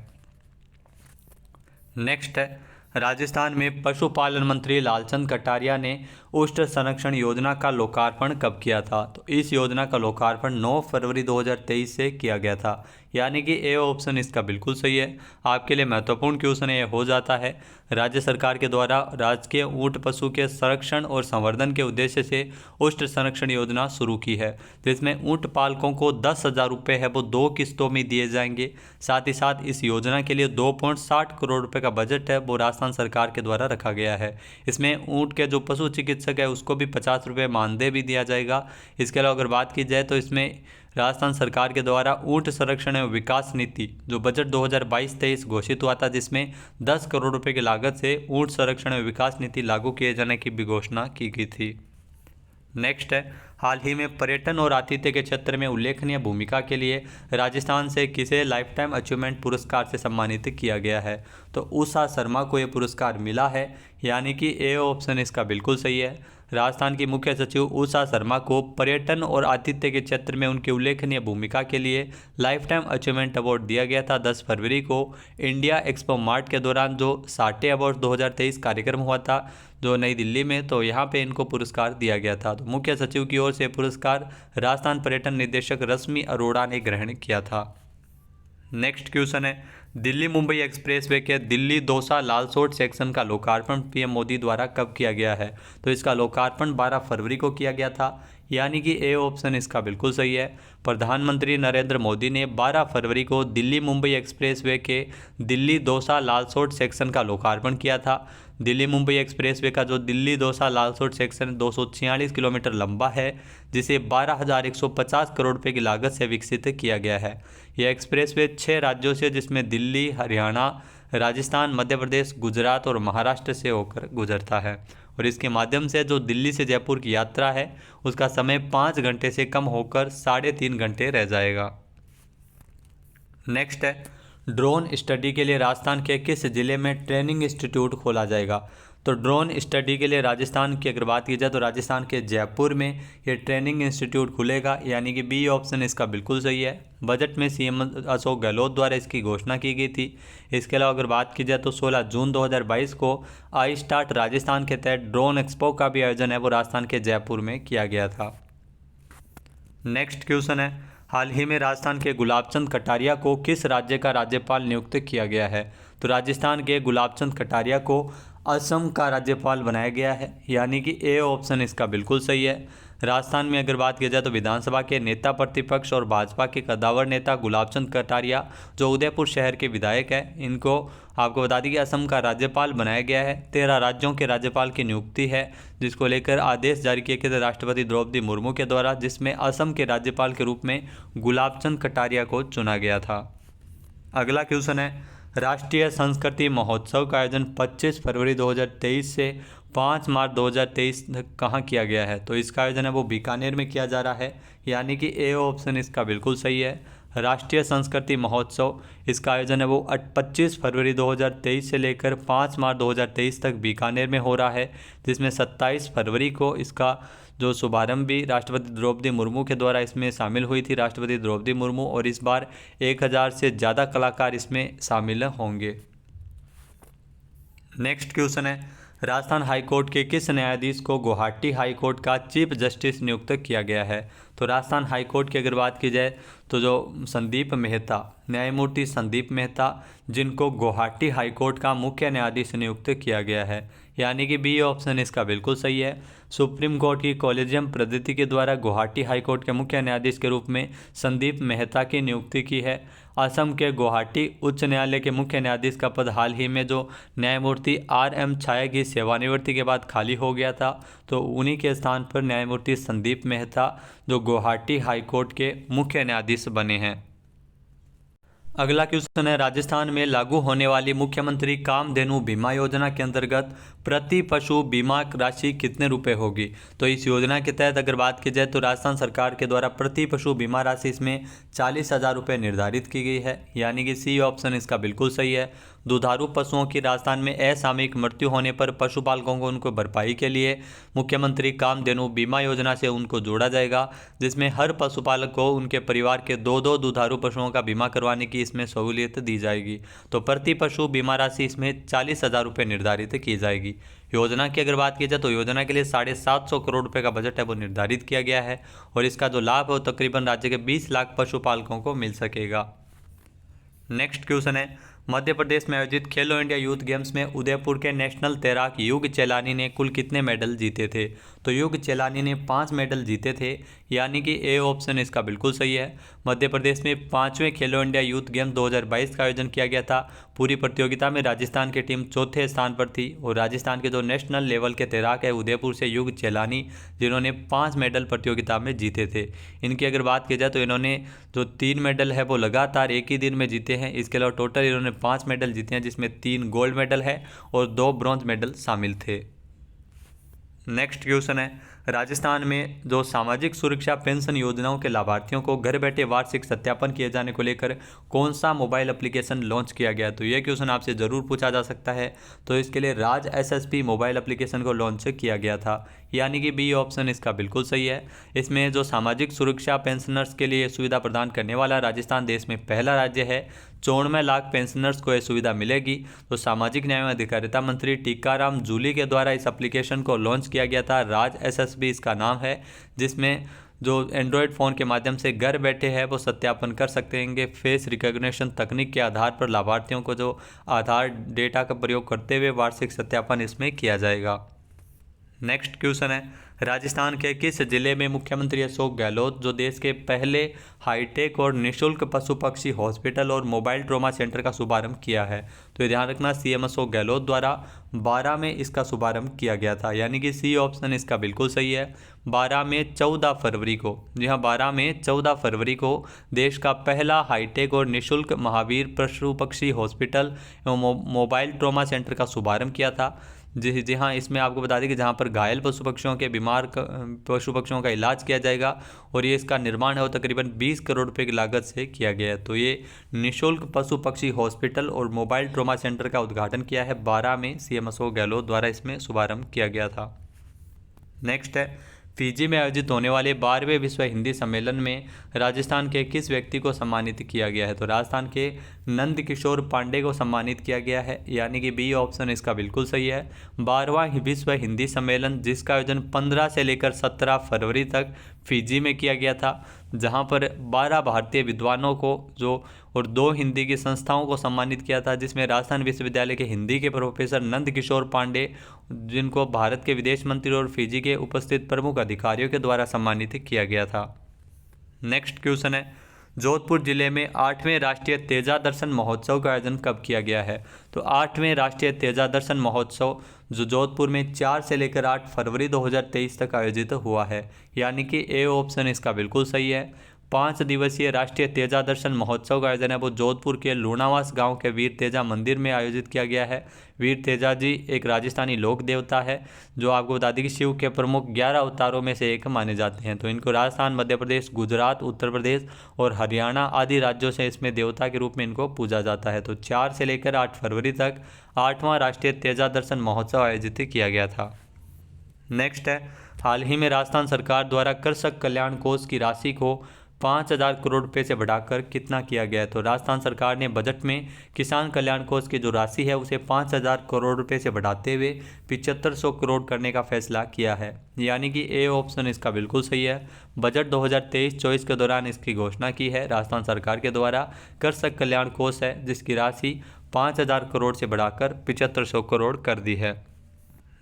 नेक्स्ट है, राजस्थान में पशुपालन मंत्री लालचंद कटारिया ने उष्ट संरक्षण योजना का लोकार्पण कब किया था? तो इस योजना का लोकार्पण 9 फरवरी 2023 से किया गया था, यानी कि ए ऑप्शन इसका बिल्कुल सही है। आपके लिए महत्वपूर्ण क्वेश्चन ये हो जाता है, राज्य सरकार के द्वारा राजकीय ऊँट पशु के संरक्षण और संवर्धन के उद्देश्य से उष्ट संरक्षण योजना शुरू की है, जिसमें ऊँट पालकों को 10,000 रुपये है वो 2 किस्तों में दिए जाएंगे। साथ ही साथ इस योजना के लिए 2.60 करोड़ रुपये का बजट है वो राजस्थान सरकार के द्वारा रखा गया है। इसमें ऊँट के जो पशु चिकित्सक है उसको भी 50 रुपये मानदेय भी दिया जाएगा। इसके अलावा अगर बात की जाए तो इसमें राजस्थान सरकार के द्वारा ऊँट संरक्षण एवं विकास नीति जो बजट 2022-23 घोषित हुआ था, जिसमें 10 करोड़ रुपए की लागत से ऊँट संरक्षण एवं विकास नीति लागू किए जाने की भी घोषणा की गई थी। नेक्स्ट है, हाल ही में पर्यटन और आतिथ्य के क्षेत्र में उल्लेखनीय भूमिका के लिए राजस्थान से किसे लाइफ टाइम अचीवमेंट पुरस्कार से सम्मानित किया गया है? तो उषा शर्मा को ये पुरस्कार मिला है, यानी कि ए ऑप्शन इसका बिल्कुल सही है। राजस्थान की मुख्य सचिव उषा शर्मा को पर्यटन और आतिथ्य के क्षेत्र में उनकी उल्लेखनीय भूमिका के लिए लाइफ टाइम अचीवमेंट अवार्ड दिया गया था 10 फरवरी को इंडिया एक्सपो मार्ट के दौरान जो साटे अवार्ड 2023 कार्यक्रम हुआ था जो नई दिल्ली में, तो यहाँ पे इनको पुरस्कार दिया गया था। तो मुख्य सचिव की ओर से पुरस्कार राजस्थान पर्यटन निदेशक रश्मि अरोड़ा ने ग्रहण किया था। नेक्स्ट क्वेश्चन है, दिल्ली मुंबई एक्सप्रेसवे के दिल्ली दौसा लालसोट सेक्शन का लोकार्पण पीएम मोदी द्वारा कब किया गया है? तो इसका लोकार्पण 12 फरवरी को किया गया था, यानी कि ए ऑप्शन इसका बिल्कुल सही है। प्रधानमंत्री नरेंद्र मोदी ने 12 फरवरी को दिल्ली मुंबई एक्सप्रेसवे के दिल्ली दौसा लालसोट सेक्शन का लोकार्पण किया था। दिल्ली मुंबई एक्सप्रेसवे का जो दिल्ली दौसा लालसोट सेक्शन 246 किलोमीटर लंबा है, जिसे 12,150 करोड़ रुपये की लागत से विकसित किया गया है। यह एक्सप्रेसवे 6 राज्यों से, जिसमें दिल्ली, हरियाणा, राजस्थान, मध्य प्रदेश, गुजरात और महाराष्ट्र से होकर गुजरता है और इसके माध्यम से जो दिल्ली से जयपुर की यात्रा है उसका समय 5 घंटे से कम होकर 3.5 घंटे रह जाएगा। नेक्स्ट है, ड्रोन स्टडी के लिए राजस्थान के किस जिले में ट्रेनिंग इंस्टीट्यूट खोला जाएगा? तो ड्रोन स्टडी के लिए राजस्थान की अगर बात की जाए तो राजस्थान के जयपुर में ये ट्रेनिंग इंस्टीट्यूट खुलेगा, यानी कि बी ऑप्शन इसका बिल्कुल सही है। बजट में सीएम अशोक गहलोत द्वारा इसकी घोषणा की गई थी। इसके अलावा अगर बात की जाए तो 16 जून 2022 को आई स्टार्ट राजस्थान के तहत ड्रोन एक्सपो का भी आयोजन है वो राजस्थान के जयपुर में किया गया था। नेक्स्ट क्वेश्चन है, हाल ही में राजस्थान के गुलाबचंद कटारिया को किस राज्य का राज्यपाल नियुक्त किया गया है? तो राजस्थान के गुलाबचंद कटारिया को असम का राज्यपाल बनाया गया है, यानी कि ए ऑप्शन इसका बिल्कुल सही है। राजस्थान में अगर बात की जाए तो विधानसभा के नेता प्रतिपक्ष और भाजपा के कद्दावर नेता गुलाबचंद कटारिया जो उदयपुर शहर के विधायक हैं, इनको आपको बता दें कि असम का राज्यपाल बनाया गया है। 13 राज्यों के राज्यपाल की नियुक्ति है, जिसको लेकर आदेश जारी किए गए थे राष्ट्रपति द्रौपदी मुर्मू के द्वारा, जिसमें असम के राज्यपाल के रूप में गुलाबचंद कटारिया को चुना गया था। अगला क्वेश्चन है, राष्ट्रीय संस्कृति महोत्सव का आयोजन 25 फरवरी 2023 से 5 मार्च 2023 तक कहाँ किया गया है? तो इसका आयोजन है वो बीकानेर में किया जा रहा है, यानी कि ए ऑप्शन इसका बिल्कुल सही है। राष्ट्रीय संस्कृति महोत्सव इसका आयोजन है वो 25 फरवरी 2023 से लेकर 5 मार्च 2023 तक बीकानेर में हो रहा है, जिसमें 27 फरवरी को इसका जो शुभारंभ भी राष्ट्रपति द्रौपदी मुर्मू के द्वारा इसमें शामिल हुई थी, राष्ट्रपति द्रौपदी मुर्मू, और इस बार 1000 से ज़्यादा कलाकार इसमें शामिल होंगे। नेक्स्ट क्वेश्चन है, राजस्थान हाईकोर्ट के किस न्यायाधीश को गुवाहाटी हाईकोर्ट का चीफ जस्टिस नियुक्त किया गया है? तो राजस्थान हाईकोर्ट की अगर बात की जाए तो जो संदीप मेहता, न्यायमूर्ति संदीप मेहता, जिनको गुवाहाटी हाईकोर्ट का मुख्य न्यायाधीश नियुक्त किया गया है, यानी कि बी ऑप्शन इसका बिल्कुल सही है। सुप्रीम कोर्ट की कॉलेजियम पद्धति के द्वारा गुवाहाटी हाईकोर्ट के मुख्य न्यायाधीश के रूप में संदीप मेहता की नियुक्ति की है। असम के गुवाहाटी उच्च न्यायालय के मुख्य न्यायाधीश का पद हाल ही में जो न्यायमूर्ति आर.एम. छाया की सेवानिवृत्ति के बाद खाली हो गया था, तो उन्हीं के स्थान पर न्यायमूर्ति संदीप मेहता जो गुवाहाटी हाईकोर्ट के मुख्य न्यायाधीश बने हैं। अगला क्वेश्चन है, राजस्थान में लागू होने वाली मुख्यमंत्री कामधेनु बीमा योजना के अंतर्गत प्रति पशु बीमा राशि कितने रुपए होगी? तो इस योजना के तहत अगर बात की जाए तो राजस्थान सरकार के द्वारा प्रति पशु बीमा राशि इसमें 40,000 रुपये निर्धारित की गई है, यानी कि सी ऑप्शन इसका बिल्कुल सही है। दुधारू पशुओं की राजस्थान में असामयिक मृत्यु होने पर पशुपालकों को उनको भरपाई के लिए मुख्यमंत्री कामधेनु बीमा योजना से उनको जोड़ा जाएगा, जिसमें हर पशुपालक को उनके परिवार के 2 दुधारू पशुओं का बीमा करवाने की इसमें सहूलियत दी जाएगी। तो प्रति पशु बीमा राशि इसमें 40,000 रुपये निर्धारित की जाएगी। योजना की अगर बात की जाए तो योजना के लिए 750 करोड़ रुपए का बजट है वो निर्धारित किया गया है और इसका जो लाभ है वो तकरीबन राज्य के 20 लाख पशुपालकों को मिल सकेगा। नेक्स्ट क्वेश्चन है, मध्य प्रदेश में आयोजित खेलो इंडिया यूथ गेम्स में उदयपुर के नेशनल तैराक युग चेलानी ने कुल कितने मेडल जीते थे? तो युग चेलानी ने 5 मेडल जीते थे, यानी कि ए ऑप्शन इसका बिल्कुल सही है। मध्य प्रदेश में 5वें खेलो इंडिया यूथ गेम्स 2022 का आयोजन किया गया था। पूरी प्रतियोगिता में राजस्थान की टीम चौथे स्थान पर थी और राजस्थान के जो नेशनल लेवल के तैराक है उदयपुर से युग चेलानी, जिन्होंने 5 मेडल प्रतियोगिता में जीते थे। इनकी अगर बात की जाए तो इन्होंने जो 3 मेडल है वो लगातार एक ही दिन में जीते हैं। इसके अलावा टोटल इन्होंने 5 मेडल जीते हैं, जिसमें 3 गोल्ड मेडल है और 2 ब्रॉन्ज मेडल शामिल थे। नेक्स्ट क्वेश्चन है, राजस्थान में जो सामाजिक सुरक्षा पेंशन योजनाओं के लाभार्थियों को घर बैठे वार्षिक सत्यापन किए जाने को लेकर कौन सा मोबाइल एप्लीकेशन लॉन्च किया गया? तो यह क्वेश्चन आपसे ज़रूर पूछा जा सकता है। तो इसके लिए राज एसएसपी मोबाइल एप्लीकेशन को लॉन्च किया गया था, यानी कि बी ऑप्शन इसका बिल्कुल सही है। इसमें जो सामाजिक सुरक्षा पेंशनर्स के लिए सुविधा प्रदान करने वाला राजस्थान देश में पहला राज्य है। 94 लाख पेंशनर्स को यह सुविधा मिलेगी। तो सामाजिक न्याय एवं अधिकारिता मंत्री टीकाराम जूली के द्वारा इस एप्लीकेशन को लॉन्च किया गया था। राज एसएसबी इसका नाम है, जिसमें जो एंड्रॉयड फ़ोन के माध्यम से घर बैठे हैं वो सत्यापन कर सकते हैं। फेस रिकॉग्निशन तकनीक के आधार पर लाभार्थियों को जो आधार डेटा का प्रयोग करते हुए वार्षिक सत्यापन इसमें किया जाएगा। नेक्स्ट क्वेश्चन है, राजस्थान के किस जिले में मुख्यमंत्री अशोक गहलोत जो देश के पहले हाईटेक और निःशुल्क पशु पक्षी हॉस्पिटल और मोबाइल ट्रॉमा सेंटर का शुभारंभ किया है? तो ये ध्यान रखना, सीएम अशोक गहलोत द्वारा 12 में इसका शुभारंभ किया गया था, यानी कि सी ऑप्शन इसका बिल्कुल सही है। 12 में 14 फरवरी को, जी हाँ 12 में 14 फरवरी को देश का पहला हाईटेक और निःशुल्क महावीर पशु पक्षी हॉस्पिटल एवं मोबाइल ट्रॉमा सेंटर का शुभारंभ किया था। जी हाँ, इसमें आपको बता दें कि जहाँ पर घायल पशु पक्षियों के बीमार पशु पक्षियों का इलाज किया जाएगा और ये इसका निर्माण है वो तकरीबन 20 करोड़ रुपए की लागत से किया गया है। तो ये निःशुल्क पशु पक्षी हॉस्पिटल और मोबाइल ट्रॉमा सेंटर का उद्घाटन किया है 12 में सीएम अशोक गहलोत द्वारा इसमें शुभारंभ किया गया था। नेक्स्ट है, फिजी में आयोजित होने वाले 12वें विश्व हिंदी सम्मेलन में राजस्थान के किस व्यक्ति को सम्मानित किया गया है? तो राजस्थान के नंद किशोर पांडे को सम्मानित किया गया है, यानी कि बी ऑप्शन इसका बिल्कुल सही है। 12वां विश्व हिंदी सम्मेलन जिसका आयोजन 15 से लेकर 17 फरवरी तक फिजी में किया गया था, जहां पर 12 भारतीय विद्वानों को और 2 हिंदी की संस्थाओं को सम्मानित किया था, जिसमें राजस्थान विश्वविद्यालय के हिंदी के प्रोफेसर नंद किशोर पांडे, जिनको भारत के विदेश मंत्री और फिजी के उपस्थित प्रमुख अधिकारियों के द्वारा सम्मानित किया गया था। नेक्स्ट क्वेश्चन है, जोधपुर जिले में 8वें राष्ट्रीय तेजा दर्शन महोत्सव का आयोजन कब किया गया है? तो 8वें राष्ट्रीय तेजा दर्शन महोत्सव जो जोधपुर में 4 से लेकर 8 फरवरी 2023 तक आयोजित हुआ है, यानी कि ए ऑप्शन इसका बिल्कुल सही है। 5 दिवसीय राष्ट्रीय तेजा दर्शन महोत्सव का आयोजन है वो जोधपुर के लूणावास गांव के वीर तेजा मंदिर में आयोजित किया गया है। वीर तेजा जी एक राजस्थानी लोक देवता है जो आपको बता दें कि शिव के प्रमुख 11 अवतारों में से एक माने जाते हैं। तो इनको राजस्थान, मध्य प्रदेश, गुजरात, उत्तर प्रदेश और हरियाणा आदि राज्यों से इसमें देवता के रूप में इनको पूजा जाता है। तो 4 से लेकर 8 फरवरी तक 8वां राष्ट्रीय तेजा दर्शन महोत्सव आयोजित किया गया था। नेक्स्ट है, हाल ही में राजस्थान सरकार द्वारा कृषक कल्याण कोष की राशि को 5,000 करोड़ रुपए से बढ़ाकर कितना किया गया है? तो राजस्थान सरकार ने बजट में किसान कल्याण कोष की जो राशि है उसे 5,000 करोड़ रुपए से बढ़ाते हुए 7500 करोड़ करने का फैसला किया है, यानी कि ए ऑप्शन इसका बिल्कुल सही है। बजट 2023-24 के दौरान इसकी घोषणा की है राजस्थान सरकार के द्वारा। कृषक कल्याण कोष है जिसकी राशि 5,000 करोड़ से बढ़ाकर 7500 करोड़ कर दी है।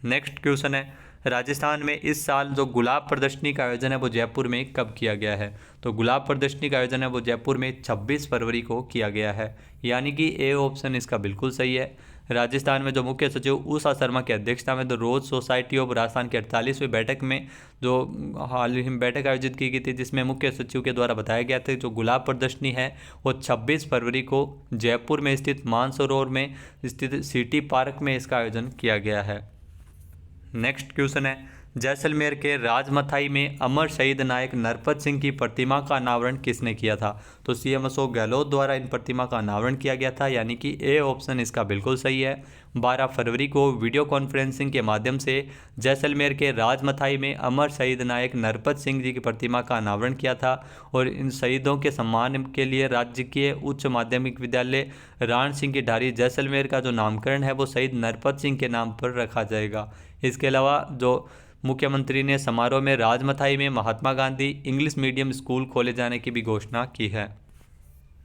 नेक्स्ट क्वेश्चन है, राजस्थान में इस साल जो गुलाब प्रदर्शनी का आयोजन है वो जयपुर में कब किया गया है? तो गुलाब प्रदर्शनी का आयोजन है वो जयपुर में 26 फरवरी को किया गया है, यानी कि ए ऑप्शन इसका बिल्कुल सही है। राजस्थान में जो मुख्य सचिव उषा शर्मा की अध्यक्षता में the rose society of Rajasthan की 48वीं बैठक में जो हाल ही में बैठक आयोजित की गई थी, जिसमें मुख्य सचिव के द्वारा बताया गया था जो गुलाब प्रदर्शनी है वो 26 फरवरी को जयपुर में स्थित मानसरोवर में स्थित सिटी पार्क में इसका आयोजन किया गया है। नेक्स्ट क्वेश्चन है, जैसलमेर के राजमथाई में अमर शहीद नायक नरपत सिंह की प्रतिमा का अनावरण किसने किया था? तो सीएम अशोक गहलोत द्वारा इन प्रतिमा का अनावरण किया गया था, यानी कि ए ऑप्शन इसका बिल्कुल सही है। 12 फरवरी को वीडियो कॉन्फ्रेंसिंग के माध्यम से जैसलमेर के राजमथाई में अमर शहीद नायक नरपत सिंह जी की प्रतिमा का अनावरण किया था और इन शहीदों के सम्मान के लिए राजकीय उच्च माध्यमिक विद्यालय राण सिंह की ढारी जैसलमेर का जो नामकरण है वो शहीद नरपत सिंह के नाम पर रखा जाएगा। इसके अलावा जो मुख्यमंत्री ने समारोह में राजमथाई में Mahatma Gandhi English medium school खोले जाने की भी घोषणा की है।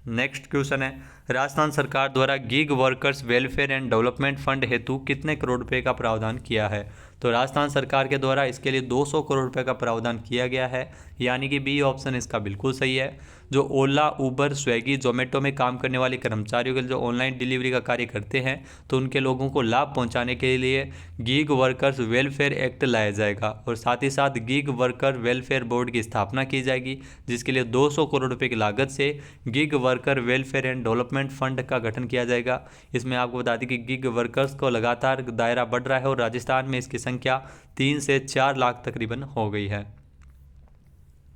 नेक्स्ट क्वेश्चन है, राजस्थान सरकार द्वारा gig workers welfare and development fund हेतु कितने करोड़ रुपए का प्रावधान किया है? तो राजस्थान सरकार के द्वारा इसके लिए 200 करोड़ रुपए का प्रावधान किया गया है, यानी कि बी ऑप्शन इसका बिल्कुल सही है। जो ओला, उबर, स्विगी, जोमेटो में काम करने वाले कर्मचारियों के लिए जो ऑनलाइन डिलीवरी का कार्य करते हैं तो उनके लोगों को लाभ पहुंचाने के लिए गिग वर्कर्स वेलफेयर एक्ट लाया जाएगा और साथ ही साथ गिग वर्कर वेलफेयर बोर्ड की स्थापना की जाएगी, जिसके लिए 200 करोड़ रुपए की लागत से gig worker welfare and development fund का गठन किया जाएगा। इसमें आपको बता दें कि गिग वर्कर्स को लगातार दायरा बढ़ रहा है और राजस्थान में इसकी संख्या 3 से 4 लाख तकरीबन हो गई है।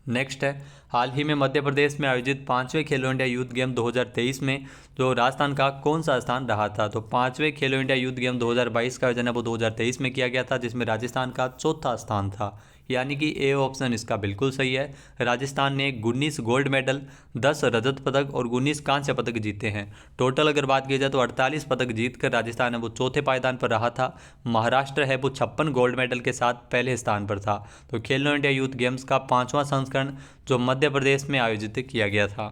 नेक्स्ट है, हाल ही में मध्य प्रदेश में आयोजित 5वें खेलो इंडिया यूथ गेम 2023 में जो राजस्थान का कौन सा स्थान रहा था? तो 5वें खेलो इंडिया यूथ गेम 2022 का आयोजन है वो 2023 में किया गया था, जिसमें राजस्थान का चौथा स्थान था, यानी कि ए ऑप्शन इसका बिल्कुल सही है। राजस्थान ने 19 गोल्ड मेडल, 10 रजत पदक और 19 कांस्य पदक जीते हैं। टोटल अगर बात की जाए तो 48 पदक जीतकर राजस्थान है वो चौथे पायदान पर रहा था। महाराष्ट्र है वो 56 गोल्ड मेडल के साथ पहले स्थान पर था। तो खेलो इंडिया यूथ गेम्स का 5वां संस्करण जो मध्य प्रदेश में आयोजित किया गया था।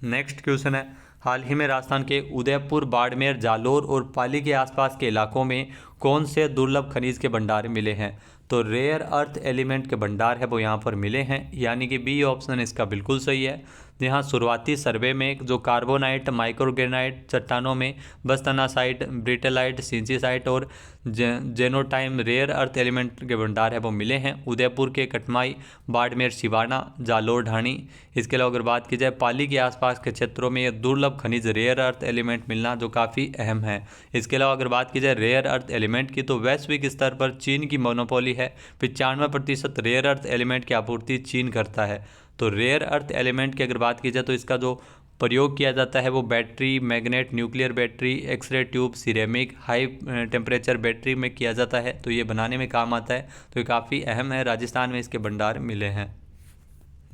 नेक्स्ट क्वेश्चन है, हाल ही में राजस्थान के उदयपुर, बाड़मेर, जालोर और पाली के आसपास के इलाकों में कौन से दुर्लभ खनिज के भंडार मिले हैं? तो रेयर अर्थ एलिमेंट के भंडार है वो यहाँ पर मिले हैं, यानी कि बी ऑप्शन इसका बिल्कुल सही है। यहाँ शुरुआती सर्वे में जो कार्बोनाइट, माइक्रोग्रेनाइट चट्टानों में बस्तनासाइट, ब्रिटेलाइट, सिंचिसाइट और जेनोटाइम रेयर अर्थ एलिमेंट के भंडार है वो मिले हैं उदयपुर के कटमाई, बाड़मेर, सिवाना, जालोर, ढाणी। इसके अलावा अगर बात की जाए पाली के आसपास के क्षेत्रों में ये दुर्लभ खनिज रेयर अर्थ एलिमेंट मिलना जो काफ़ी अहम है। इसके अलावा अगर बात की जाए रेयर अर्थ एलिमेंट की, तो वैश्विक स्तर पर चीन की मोनोपोली है। 95% रेयर अर्थ एलिमेंट की आपूर्ति चीन करता है। तो रेयर अर्थ एलिमेंट की अगर बात की जाए तो इसका जो प्रयोग किया जाता है वो battery, magnet, nuclear battery, X ray tube, ceramic, high temperature battery में किया जाता है, तो ये बनाने में काम आता है। तो ये काफ़ी अहम है, राजस्थान में इसके भंडार मिले हैं।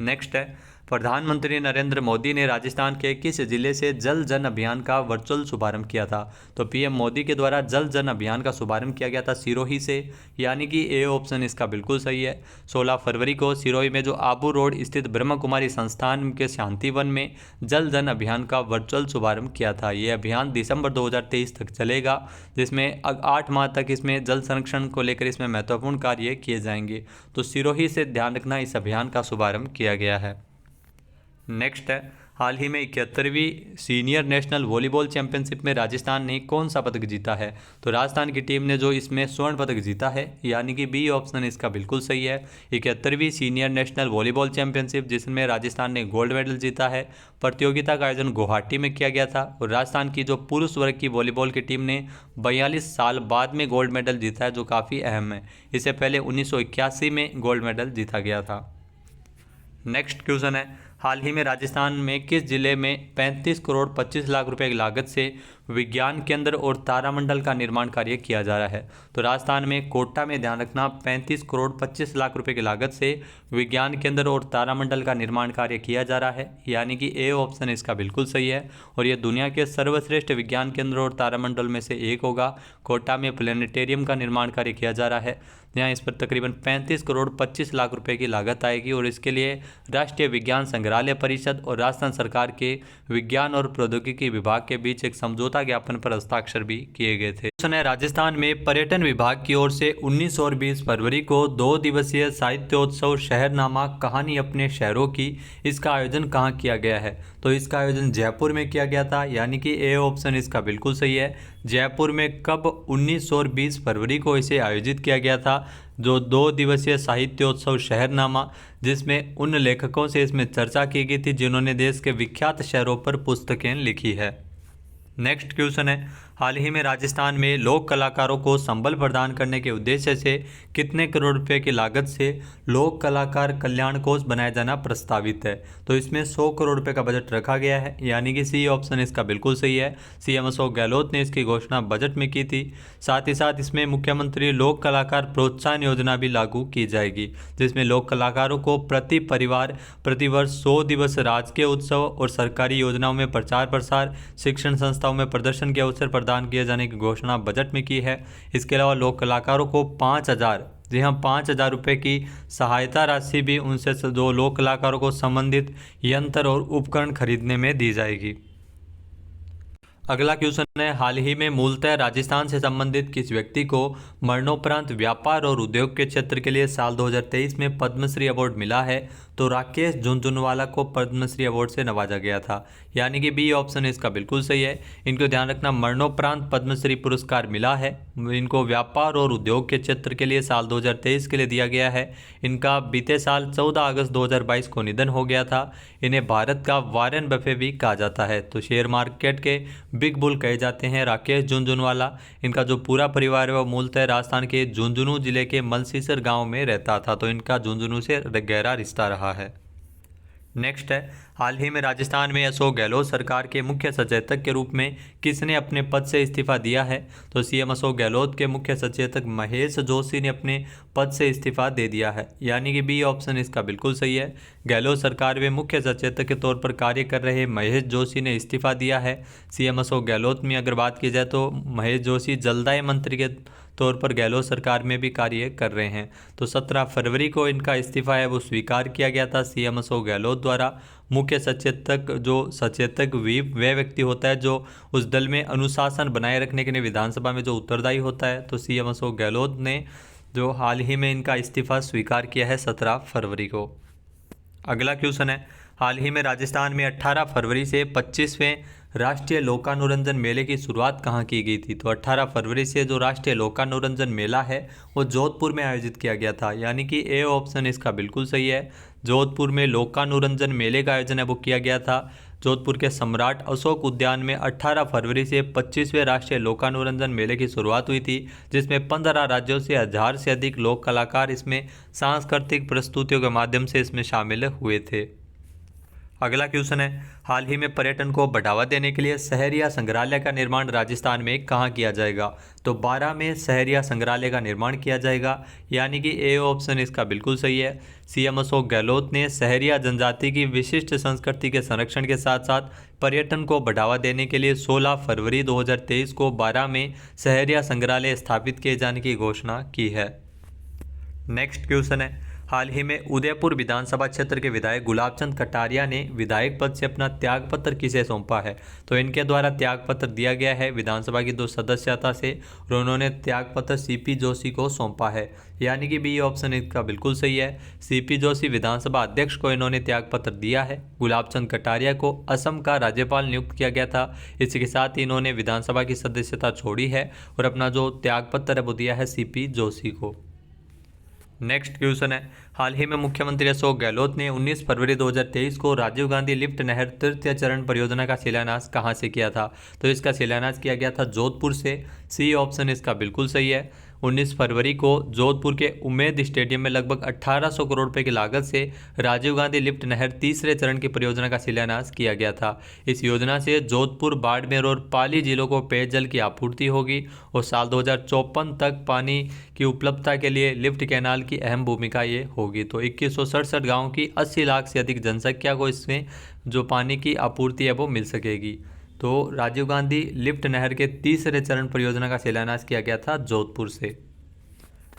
नेक्स्ट है, प्रधानमंत्री नरेंद्र मोदी ने राजस्थान के किस जिले से जल जन अभियान का वर्चुअल शुभारंभ किया था? तो पीएम मोदी के द्वारा जल जन अभियान का शुभारंभ किया गया था सिरोही से, यानी कि ए ऑप्शन इसका बिल्कुल सही है। 16 फरवरी को सिरोही में जो आबू रोड स्थित ब्रह्म कुमारी संस्थान के शांतिवन में जल जन अभियान का वर्चुअल शुभारंभ किया था। ये अभियान दिसंबर 2023 तक चलेगा, जिसमें 8 माह तक इसमें जल संरक्षण को लेकर इसमें महत्वपूर्ण कार्य किए जाएंगे। तो सिरोही से ध्यान रखना, इस अभियान का शुभारंभ किया गया है। नेक्स्ट है, हाल ही में 71वीं सीनियर नेशनल वॉलीबॉल चैंपियनशिप में राजस्थान ने कौन सा पदक जीता है? तो राजस्थान की टीम ने जो इसमें स्वर्ण पदक जीता है, यानी कि बी ऑप्शन इसका बिल्कुल सही है। 71वीं सीनियर नेशनल वॉलीबॉल चैंपियनशिप जिसमें राजस्थान ने गोल्ड मेडल जीता है। प्रतियोगिता का आयोजन गुवाहाटी में किया गया था और राजस्थान की जो पुरुष वर्ग की वॉलीबॉल की टीम ने 42 साल बाद में गोल्ड मेडल जीता है, जो काफ़ी अहम है। इससे पहले 1981 में गोल्ड मेडल जीता गया था। नेक्स्ट क्वेश्चन है, हाल ही में राजस्थान में किस जिले में 35 करोड़ 25 लाख रुपए की लागत से विज्ञान केंद्र और तारामंडल का निर्माण कार्य किया जा रहा है? तो राजस्थान में कोटा में, ध्यान रखना, 35 करोड़ 25 लाख रुपए की लागत से विज्ञान केंद्र और तारामंडल का निर्माण कार्य किया जा रहा है, यानी कि ए ऑप्शन इसका बिल्कुल सही है। और ये दुनिया के सर्वश्रेष्ठ विज्ञान केंद्र और तारामंडल में से एक होगा। कोटा में प्लेनेटेरियम का निर्माण कार्य किया जा रहा है, यहाँ इस पर तकरीबन 35 करोड़ 25 लाख रुपए की लागत आएगी और इसके लिए राष्ट्रीय विज्ञान संग्रहालय परिषद और राजस्थान सरकार के विज्ञान और प्रौद्योगिकी विभाग के बीच एक समझौता ज्ञापन पर हस्ताक्षर भी किए गए थे। राजस्थान में पर्यटन विभाग की ओर से 19 और 20 फरवरी को 2 दिवसीय साहित्योत्सव शहरनामा कहानी अपने शहरों की, इसका आयोजन कहाँ किया गया है? तो इसका आयोजन जयपुर में किया गया था, यानी कि ए ऑप्शन इसका बिल्कुल सही है। जयपुर में कब? 19 और 20 फरवरी को इसे आयोजित किया गया था, जो 2 दिवसीय साहित्योत्सव शहरनामा, जिसमें उन लेखकों से इसमें चर्चा की गई थी जिन्होंने देश के विख्यात शहरों पर पुस्तकें लिखी है। नेक्स्ट क्वेश्चन है, हाल ही में राजस्थान में लोक कलाकारों को संबल प्रदान करने के उद्देश्य से कितने करोड़ रुपए की लागत से लोक कलाकार कल्याण कोष बनाया जाना प्रस्तावित है? तो इसमें 100 करोड़ रुपए का बजट रखा गया है, यानी कि सी ऑप्शन इसका बिल्कुल सही है। सीएम अशोक गहलोत ने इसकी घोषणा बजट में की थी। साथ ही साथ इसमें मुख्यमंत्री लोक कलाकार प्रोत्साहन योजना भी लागू की जाएगी, जिसमें लोक कलाकारों को प्रति परिवार प्रतिवर्ष 100 दिवस राजकीय उत्सव और सरकारी योजनाओं में प्रचार प्रसार, शिक्षण संस्थाओं में प्रदर्शन के अवसर प्रदान किए जाने की घोषणा बजट में की है। इसके अलावा लोक कलाकारों को 5,000, जी हाँ 5,000 रुपये की सहायता राशि भी उनसे जो लोक कलाकारों को संबंधित यंत्र और उपकरण खरीदने में दी जाएगी। अगला क्वेश्चन है, हाल ही में मूलतः राजस्थान से संबंधित किस व्यक्ति को मरणोपरांत व्यापार और उद्योग के क्षेत्र के लिए साल 2023 में पद्मश्री अवार्ड मिला है? तो राकेश झुनझुनवाला को पद्मश्री अवार्ड से नवाजा गया था, यानी कि बी ऑप्शन इसका बिल्कुल सही है। इनको ध्यान रखना, मरणोपरांत पद्मश्री पुरस्कार मिला है। इनको व्यापार और उद्योग के क्षेत्र के लिए साल 2023 के लिए दिया गया है। इनका बीते साल 14 अगस्त 2022 को निधन हो गया था। इन्हें भारत का वारेन बफे भी कहा जाता है। तो शेयर मार्केट के बिग बुल कहे जाते हैं राकेश झुनझुनवाला। इनका जो पूरा परिवार है वो मूलतः राजस्थान के झुंझुनू जिले के मलसीसर गांव में रहता था, तो इनका झुंझुनू से गहरा रिश्ता रहा है। नेक्स्ट है, हाल ही में राजस्थान में अशोक गहलोत सरकार के मुख्य सचेतक के रूप में किसने अपने पद से इस्तीफा दिया है? तो सीएम अशोक गहलोत के मुख्य सचेतक महेश जोशी ने अपने पद से इस्तीफा दे दिया है, यानी कि बी ऑप्शन इसका बिल्कुल सही है। गहलोत सरकार में मुख्य सचेतक के तौर पर कार्य कर रहे महेश जोशी ने इस्तीफा दिया है। सीएम अशोक गहलोत में अगर बात की जाए तो महेश जोशी जलदाय मंत्री के तौर पर गहलोत सरकार में भी कार्य कर रहे हैं। तो 17 फरवरी को इनका इस्तीफा है वो स्वीकार किया गया था सीएम अशोक गहलोत द्वारा। मुख्य सचेतक जो सचेतक वह व्यक्ति होता है जो उस दल में अनुशासन बनाए रखने के लिए विधानसभा में जो उत्तरदायी होता है। तो सीएम अशोक गहलोत ने जो हाल ही में इनका इस्तीफा स्वीकार किया है 17 फरवरी को। अगला क्वेश्चन है, हाल ही में राजस्थान में 18 फरवरी से 25वें राष्ट्रीय लोकानुरंजन मेले की शुरुआत कहाँ की गई थी? तो 18 फरवरी से जो राष्ट्रीय लोकानुरंजन मेला है वो जोधपुर में आयोजित किया गया था, यानी कि ए ऑप्शन इसका बिल्कुल सही है। जोधपुर में लोकानुरंजन मेले का आयोजन है वो किया गया था। जोधपुर के सम्राट अशोक उद्यान में 18 फरवरी से 25वें राष्ट्रीय लोकानुरंजन मेले की शुरुआत हुई थी, जिसमें 15 राज्यों से 1000 से अधिक लोक कलाकार इसमें सांस्कृतिक प्रस्तुतियों के माध्यम से इसमें शामिल हुए थे। अगला क्वेश्चन है, हाल ही में पर्यटन को बढ़ावा देने के लिए शहरिया संग्रहालय का निर्माण राजस्थान में कहाँ किया जाएगा? तो 12 में शहरिया संग्रहालय का निर्माण किया जाएगा, यानी कि ए ऑप्शन इसका बिल्कुल सही है। सीएम अशोक गहलोत ने शहरिया जनजाति की विशिष्ट संस्कृति के संरक्षण के साथ साथ पर्यटन को बढ़ावा देने के लिए 16 फरवरी 2023 को 12 में शहरिया संग्रहालय स्थापित किए जाने की घोषणा की है। नेक्स्ट क्वेश्चन है, हाल ही में उदयपुर विधानसभा क्षेत्र के विधायक गुलाबचंद कटारिया ने विधायक पद से अपना त्यागपत्र किसे सौंपा है? तो इनके द्वारा त्यागपत्र दिया गया है विधानसभा की 2 सदस्यता से और उन्होंने त्यागपत्र सीपी जोशी को सौंपा है, यानी कि बी ऑप्शन इसका बिल्कुल सही है। सीपी जोशी विधानसभा अध्यक्ष को इन्होंने त्यागपत्र दिया है। गुलाबचंद कटारिया को असम का राज्यपाल नियुक्त किया गया था। इसके साथ ही इन्होंने विधानसभा की सदस्यता छोड़ी है और अपना जो त्यागपत्र है वो दिया है सीपी जोशी को। नेक्स्ट क्वेश्चन है, हाल ही में मुख्यमंत्री अशोक गहलोत ने 19 फरवरी 2023 को राजीव गांधी लिफ्ट नहर तृतीय चरण परियोजना का शिलान्यास कहां से किया था? तो इसका शिलान्यास किया गया था जोधपुर से। सी ऑप्शन इसका बिल्कुल सही है। 19 फरवरी को जोधपुर के उम्मेद स्टेडियम में लगभग 1800 करोड़ रुपए की लागत से राजीव गांधी लिफ्ट नहर तीसरे चरण की परियोजना का शिलान्यास किया गया था। इस योजना से जोधपुर, बाड़मेर और पाली जिलों को पेयजल की आपूर्ति होगी और साल 2054 तक पानी की उपलब्धता के लिए लिफ्ट कैनाल की अहम भूमिका ये होगी। तो 2167 गाँव की 80 लाख से अधिक जनसंख्या को इसमें जो पानी की आपूर्ति है वो मिल सकेगी। तो राजीव गांधी लिफ्ट नहर के तीसरे चरण परियोजना का शिलान्यास किया गया था जोधपुर से।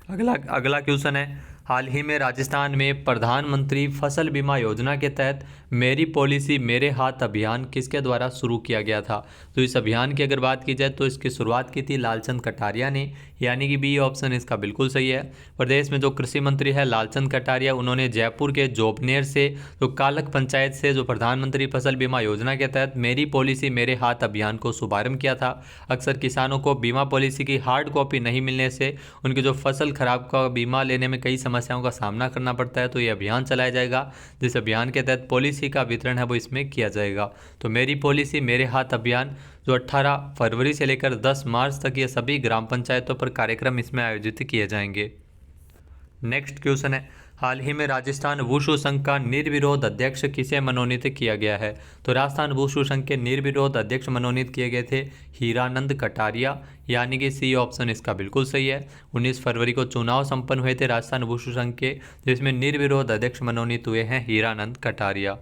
अगला क्वेश्चन है, हाल ही में राजस्थान में प्रधानमंत्री फसल बीमा योजना के तहत मेरी पॉलिसी मेरे हाथ अभियान किसके द्वारा शुरू किया गया था? तो इस अभियान की अगर बात की जाए तो इसकी शुरुआत की थी लालचंद कटारिया ने, यानी कि बी ऑप्शन इसका बिल्कुल सही है। प्रदेश में जो कृषि मंत्री है लालचंद कटारिया, उन्होंने जयपुर के जोबनेर से जो कालक पंचायत से जो प्रधानमंत्री फसल बीमा योजना के तहत मेरी पॉलिसी मेरे हाथ अभियान को शुभारंभ किया था। अक्सर किसानों को बीमा पॉलिसी की हार्ड कॉपी नहीं मिलने से उनकी जो फसल खराब का बीमा लेने में कई समस्याओं का सामना करना पड़ता है। तो ये अभियान चलाया जाएगा, जिस अभियान के तहत पॉलिसी का वितरण है वो इसमें किया जाएगा। तो मेरी पॉलिसी मेरे हाथ अभियान जो 18 फरवरी से लेकर 10 मार्च तक ये सभी ग्राम पंचायतों पर कार्यक्रम इसमें आयोजित किए जाएंगे। नेक्स्ट क्वेश्चन है, हाल ही में राजस्थान वुशु संघ का निर्विरोध अध्यक्ष किसे मनोनीत किया गया है? तो राजस्थान वुशु संघ के निर्विरोध अध्यक्ष मनोनीत किए गए थे हीरानंद कटारिया, यानी कि सी ऑप्शन इसका बिल्कुल सही है। 19 फरवरी को चुनाव संपन्न हुए थे राजस्थान वुशु संघ के, जिसमें निर्विरोध अध्यक्ष मनोनीत हुए हैं हीरानंद कटारिया।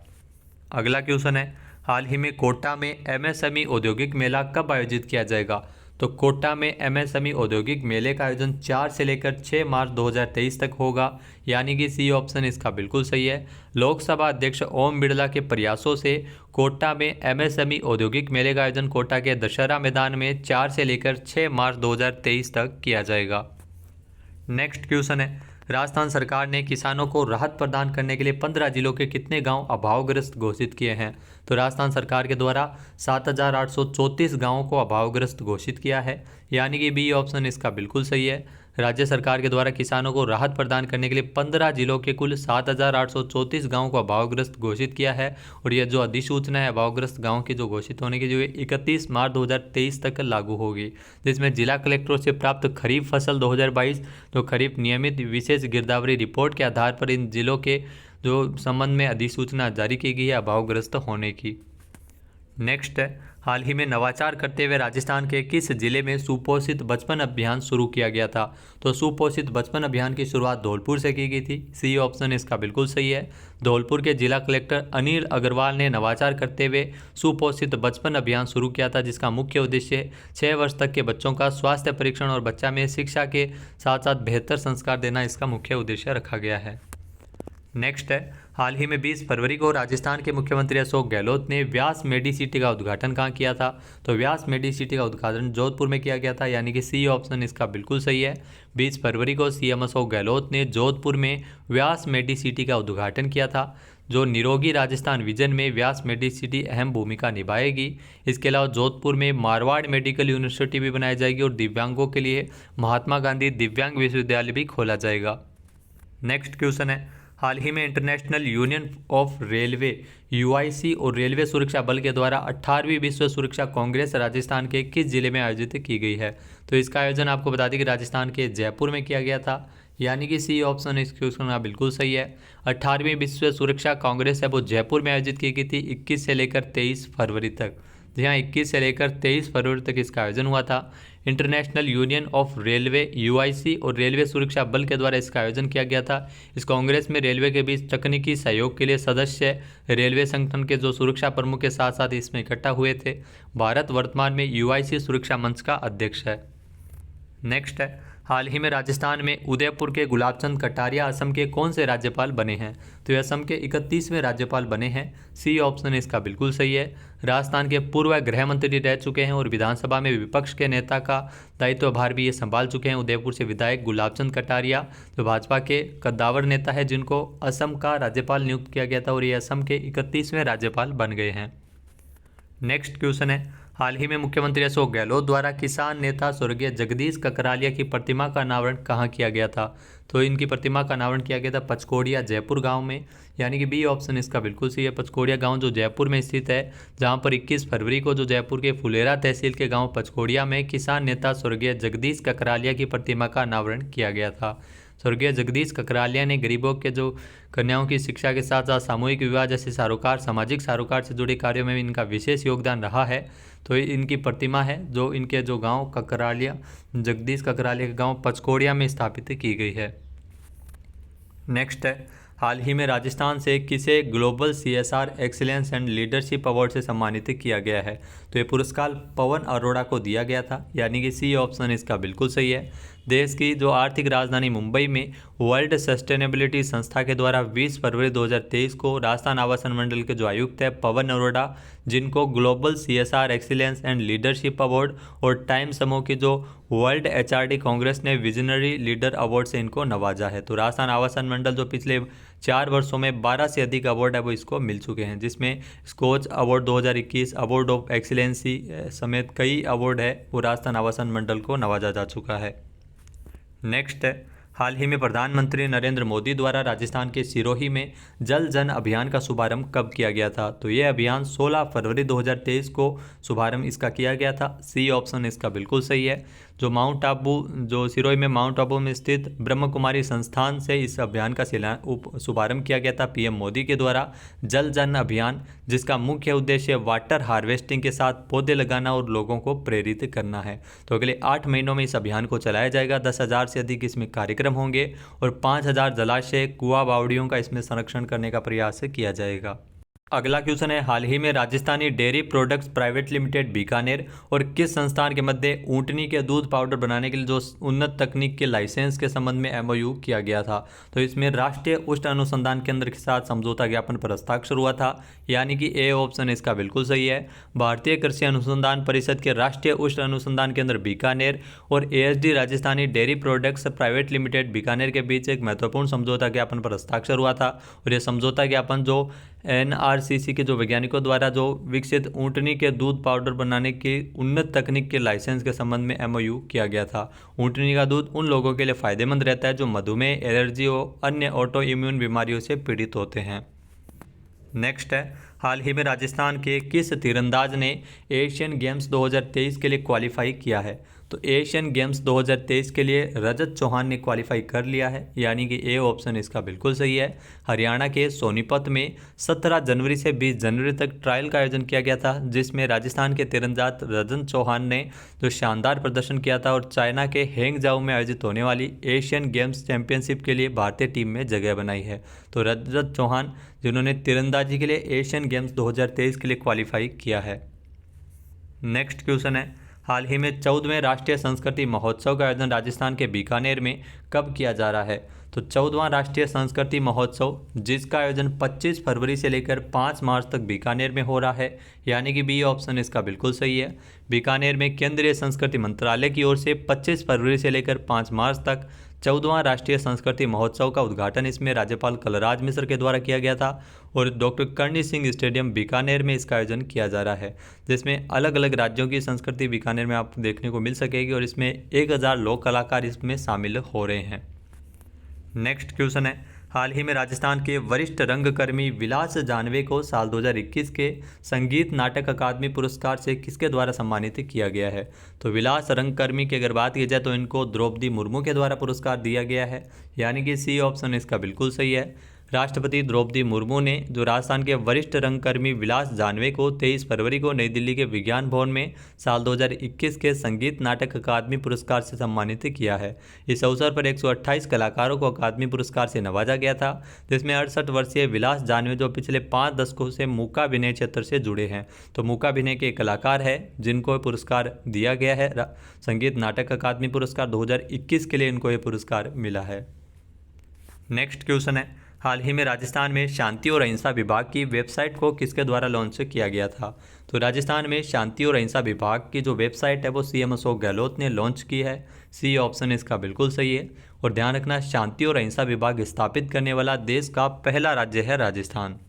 अगला क्वेश्चन है, हाल ही में कोटा में एमएसएमई औद्योगिक मेला कब आयोजित किया जाएगा? तो कोटा में एमएसएमई औद्योगिक मेले का आयोजन 4 से लेकर 6 मार्च 2023 तक होगा, यानी कि सी ऑप्शन इसका बिल्कुल सही है। लोकसभा अध्यक्ष ओम बिरला के प्रयासों से कोटा में एमएसएमई औद्योगिक मेले का आयोजन कोटा के दशहरा मैदान में 4 से लेकर 6 मार्च 2023 तक किया जाएगा। नेक्स्ट क्वेश्चन है, राजस्थान सरकार ने किसानों को राहत प्रदान करने के लिए 15 जिलों के कितने गांव अभावग्रस्त घोषित किए हैं? तो राजस्थान सरकार के द्वारा 7834 गांवों को अभावग्रस्त घोषित किया है, यानी कि बी ऑप्शन इसका बिल्कुल सही है। राज्य सरकार के द्वारा किसानों को राहत प्रदान करने के लिए 15 जिलों के कुल 7,834 गाँव को अभावग्रस्त घोषित किया है। और यह जो अधिसूचना है अभावग्रस्त गाँव की जो घोषित होने की, जो 31 मार्च 2023 तक लागू होगी, जिसमें जिला कलेक्टरों से प्राप्त खरीफ फसल 2022 जो खरीफ नियमित विशेष गिरदावरी रिपोर्ट के आधार पर इन जिलों के जो संबंध में अधिसूचना जारी की गई है अभावग्रस्त होने की। नेक्स्ट है, हाल ही में नवाचार करते हुए राजस्थान के किस जिले में सुपोषित बचपन अभियान शुरू किया गया था? तो सुपोषित बचपन अभियान की शुरुआत धौलपुर से की गई थी। सी ऑप्शन इसका बिल्कुल सही है। धौलपुर के जिला कलेक्टर अनिल अग्रवाल ने नवाचार करते हुए सुपोषित बचपन अभियान शुरू किया था, जिसका मुख्य उद्देश्य 6 वर्ष तक के बच्चों का स्वास्थ्य परीक्षण और बच्चा में शिक्षा के साथ साथ बेहतर संस्कार देना इसका मुख्य उद्देश्य रखा गया है। नेक्स्ट है, हाल ही में 20 फरवरी को राजस्थान के मुख्यमंत्री अशोक गहलोत ने व्यास मेडिसिटी का उद्घाटन कहाँ किया था? तो व्यास मेडिसिटी का उद्घाटन जोधपुर में किया गया था, यानी कि सी ऑप्शन इसका बिल्कुल सही है। 20 फरवरी को सीएम अशोक गहलोत ने जोधपुर में व्यास मेडिसिटी का उद्घाटन किया था, जो निरोगी राजस्थान विजन में व्यास मेडिसिटी अहम भूमिका निभाएगी। इसके अलावा जोधपुर में मारवाड़ मेडिकल यूनिवर्सिटी भी बनाई जाएगी और दिव्यांगों के लिए महात्मा गांधी दिव्यांग विश्वविद्यालय भी खोला जाएगा। नेक्स्ट क्वेश्चन है, हाल ही में international union of railway UIC और रेलवे सुरक्षा बल के द्वारा 18वीं विश्व सुरक्षा कांग्रेस राजस्थान के किस जिले में आयोजित की गई है? तो इसका आयोजन आपको बता दें कि राजस्थान के जयपुर में किया गया था, यानी कि सी ऑप्शन इस क्वेश्चन का बिल्कुल सही है। 18वीं विश्व सुरक्षा कांग्रेस है वो जयपुर में आयोजित की गई थी 21 से लेकर 23 फरवरी तक। जी हाँ, 21 से लेकर 23 फरवरी तक इसका आयोजन हुआ था। International union of railway UIC और रेलवे सुरक्षा बल के द्वारा इसका आयोजन किया गया था। इस कांग्रेस में रेलवे के बीच तकनीकी सहयोग के लिए सदस्य रेलवे संगठन के जो सुरक्षा प्रमुख के साथ साथ इसमें इकट्ठा हुए थे। भारत वर्तमान में यूआईसी सुरक्षा मंच का अध्यक्ष है। नेक्स्ट है, हाल ही में राजस्थान में उदयपुर के गुलाबचंद कटारिया असम के कौन से राज्यपाल बने हैं? तो ये असम के 31वें राज्यपाल बने हैं। सी ऑप्शन इसका बिल्कुल सही है। राजस्थान के पूर्व गृह मंत्री रह चुके हैं और विधानसभा में विपक्ष के नेता का दायित्वभार भी ये संभाल चुके हैं। उदयपुर से विधायक गुलाबचंद कटारिया जो भाजपा के कद्दावर नेता है, जिनको असम का राज्यपाल नियुक्त किया गया था और ये असम के 31वें राज्यपाल बन गए हैं। नेक्स्ट क्वेश्चन है, हाल ही में मुख्यमंत्री अशोक गहलोत द्वारा किसान नेता स्वर्गीय जगदीश ककरालिया की प्रतिमा का अनावरण कहाँ किया गया था? तो इनकी प्रतिमा का अनावरण किया गया था पचकोड़िया जयपुर गांव में, यानी कि बी ऑप्शन इसका बिल्कुल सही है। पचकोड़िया गांव जो जयपुर में स्थित है, जहां पर 21 फरवरी को जो जयपुर के फुलेरा तहसील के गांव पचकोड़िया में किसान नेता स्वर्गीय जगदीश ककरालिया की प्रतिमा का अनावरण किया गया था। स्वर्गीय जगदीश ककरालिया ने गरीबों के जो कन्याओं की शिक्षा के साथ साथ सामूहिक विवाह जैसे सामाजिक सरोकार से जुड़े कार्यों में इनका विशेष योगदान रहा है। तो इनकी प्रतिमा है जो इनके जो गांव ककरालिया, जगदीश ककरालिया के गांव पचकोड़िया में स्थापित की गई है। नेक्स्ट है, हाल ही में राजस्थान से किसे global CSR excellence and leadership award से सम्मानित किया गया है? तो ये पुरस्कार पवन अरोड़ा को दिया गया था, यानी कि सी ऑप्शन इसका बिल्कुल सही है। देश की जो आर्थिक राजधानी मुंबई में वर्ल्ड सस्टेनेबिलिटी संस्था के द्वारा 20 फरवरी 2023 को राजस्थान आवासन मंडल के जो आयुक्त है पवन अरोड़ा, जिनको global CSR excellence and leadership award और टाइम समूह की जो वर्ल्ड HRD कांग्रेस ने विजनरी लीडर अवार्ड से इनको नवाजा है। तो राजस्थान आवासन मंडल जो पिछले 4 वर्षों में 12 से अधिक अवार्ड है वो इसको मिल चुके हैं, जिसमें Skoch award 2021, award of excellency समेत कई अवार्ड है वो राजस्थान आवासन मंडल को नवाजा जा चुका है। नेक्स्ट है, हाल ही में प्रधानमंत्री नरेंद्र मोदी द्वारा राजस्थान के सिरोही में जल जन अभियान का शुभारंभ कब किया गया था? तो ये अभियान 16 फरवरी 2023 को शुभारंभ इसका किया गया था। सी ऑप्शन इसका बिल्कुल सही है। जो माउंट आबू जो सिरोही में माउंट आबू में स्थित ब्रह्म कुमारी संस्थान से इस अभियान का शुभारंभ किया गया था पीएम मोदी के द्वारा। जल जन अभियान जिसका मुख्य उद्देश्य वाटर हार्वेस्टिंग के साथ पौधे लगाना और लोगों को प्रेरित करना है। तो अगले 8 महीनों में इस अभियान को चलाया जाएगा। 10,000 से अधिक इसमें कार्यक्रम होंगे और 5,000 जलाशय कुआं बावड़ियों का इसमें संरक्षण करने का प्रयास किया जाएगा। अगला क्वेश्चन है, हाल ही में Rajasthani dairy products private limited Bikaner और किस संस्थान के मध्य ऊँटनी के दूध पाउडर बनाने के लिए जो उन्नत तकनीक के लाइसेंस के संबंध में MOU किया गया था? तो इसमें राष्ट्रीय उष्ण अनुसंधान केंद्र के साथ समझौता ज्ञापन पर हस्ताक्षर हुआ था, यानी कि ए ऑप्शन इसका बिल्कुल सही है। भारतीय कृषि अनुसंधान परिषद के राष्ट्रीय उष्ण अनुसंधान केंद्र बीकानेर और ASD Rajasthani dairy products private limited Bikaner के बीच एक महत्वपूर्ण समझौता ज्ञापन पर हस्ताक्षर हुआ था और यह समझौता ज्ञापन जो NRCC के जो वैज्ञानिकों द्वारा जो विकसित ऊँटनी के दूध पाउडर बनाने की उन्नत तकनीक के लाइसेंस के संबंध में MOU किया गया था। ऊँटनी का दूध उन लोगों के लिए फ़ायदेमंद रहता है जो मधुमेह, एलर्जी और अन्य ऑटो इम्यून बीमारियों से पीड़ित होते हैं। नेक्स्ट है, हाल ही में राजस्थान के किस तीरंदाज ने एशियन गेम्स 2023 के लिए क्वालिफाई किया है? तो एशियन गेम्स 2023 के लिए रजत चौहान ने क्वालिफाई कर लिया है, यानी कि ए ऑप्शन इसका बिल्कुल सही है। हरियाणा के सोनीपत में 17 जनवरी से 20 जनवरी तक ट्रायल का आयोजन किया गया था, जिसमें राजस्थान के तीरंदाज रजत चौहान ने जो शानदार प्रदर्शन किया था और चाइना के हेंगजाओ में आयोजित होने वाली एशियन गेम्स चैंपियनशिप के लिए भारतीय टीम में जगह बनाई है। तो रजत चौहान जिन्होंने तीरंदाजी के लिए एशियन गेम्स 2023 के लिए क्वालिफाई किया है। नेक्स्ट क्वेश्चन है, हाल ही में 14वें राष्ट्रीय संस्कृति महोत्सव का आयोजन राजस्थान के बीकानेर में कब किया जा रहा है? तो 14वां राष्ट्रीय संस्कृति महोत्सव जिसका आयोजन 25 फरवरी से लेकर 5 मार्च तक बीकानेर में हो रहा है, यानी कि बी ऑप्शन इसका बिल्कुल सही है। बीकानेर में केंद्रीय संस्कृति मंत्रालय की ओर से 25 फरवरी से लेकर 5 मार्च तक 14वां राष्ट्रीय संस्कृति महोत्सव का उद्घाटन इसमें राज्यपाल कलराज मिश्र के द्वारा किया गया था और डॉक्टर करणी सिंह स्टेडियम बीकानेर में इसका आयोजन किया जा रहा है, जिसमें अलग अलग राज्यों की संस्कृति बीकानेर में आपको देखने को मिल सकेगी और इसमें 1000 लोक कलाकार इसमें शामिल हो रहे हैं। नेक्स्ट क्वेश्चन है, हाल ही में राजस्थान के वरिष्ठ रंगकर्मी विलास जानवे को साल 2021 के संगीत नाटक अकादमी पुरस्कार से किसके द्वारा सम्मानित किया गया है? तो विलास रंगकर्मी की अगर बात की जाए तो इनको द्रौपदी मुर्मू के द्वारा पुरस्कार दिया गया है, यानी कि सी ऑप्शन इसका बिल्कुल सही है। राष्ट्रपति द्रौपदी मुर्मू ने जो राजस्थान के वरिष्ठ रंगकर्मी विलास जानवे को 23 फरवरी को नई दिल्ली के विज्ञान भवन में साल 2021 के संगीत नाटक अकादमी पुरस्कार से सम्मानित किया है। इस अवसर पर 128 कलाकारों को अकादमी पुरस्कार से नवाजा गया था, जिसमें 68 वर्षीय विलास जानवे जो पिछले 5 दशकों से मूकाभिनय क्षेत्र से जुड़े हैं, तो मूकाभिनय के कलाकार है जिनको पुरस्कार दिया गया है। संगीत नाटक अकादमी पुरस्कार 2021 के लिए इनको ये पुरस्कार मिला है। नेक्स्ट क्वेश्चन है, हाल ही में राजस्थान में शांति और अहिंसा विभाग की वेबसाइट को किसके द्वारा लॉन्च किया गया था? तो राजस्थान में शांति और अहिंसा विभाग की जो वेबसाइट है वो CM अशोक गहलोत ने लॉन्च की है। सी ऑप्शन इसका बिल्कुल सही है। और ध्यान रखना, शांति और अहिंसा विभाग स्थापित करने वाला देश का पहला राज्य है राजस्थान।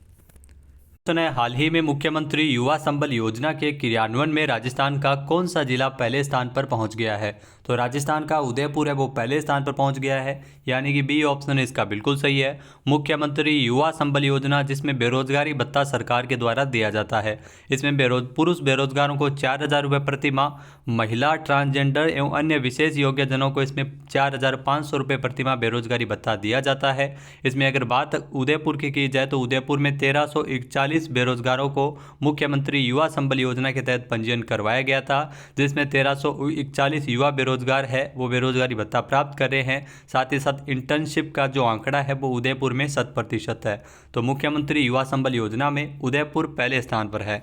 हाल ही में मुख्यमंत्री युवा संबल योजना के क्रियान्वयन में राजस्थान का कौन सा जिला पहले स्थान पर पहुंच गया है? तो राजस्थान का उदयपुर है वो पहले स्थान पर पहुंच गया है, यानी कि बी ऑप्शन इसका बिल्कुल सही है। मुख्यमंत्री युवा संबल योजना जिसमें बेरोजगारी भत्ता सरकार के द्वारा दिया जाता है, इसमें पुरुष बेरोजगारों को 4000 रुपये प्रति माह, महिला, ट्रांसजेंडर एवं अन्य विशेष योग्य जनों को इसमें 4500 रुपये प्रति माह बेरोजगारी भत्ता दिया जाता है। इसमें अगर बात उदयपुर की जाए तो उदयपुर में 1341 बेरोजगारों को मुख्यमंत्री युवा संबल योजना के तहत पंजीयन करवाया गया था, जिसमें 1341 युवा बेरोजगार है वो बेरोजगारी भत्ता प्राप्त कर रहे हैं। साथ ही साथ इंटर्नशिप का जो आंकड़ा है वो उदयपुर में 100% है। तो मुख्यमंत्री युवा संबल योजना में उदयपुर पहले स्थान पर है।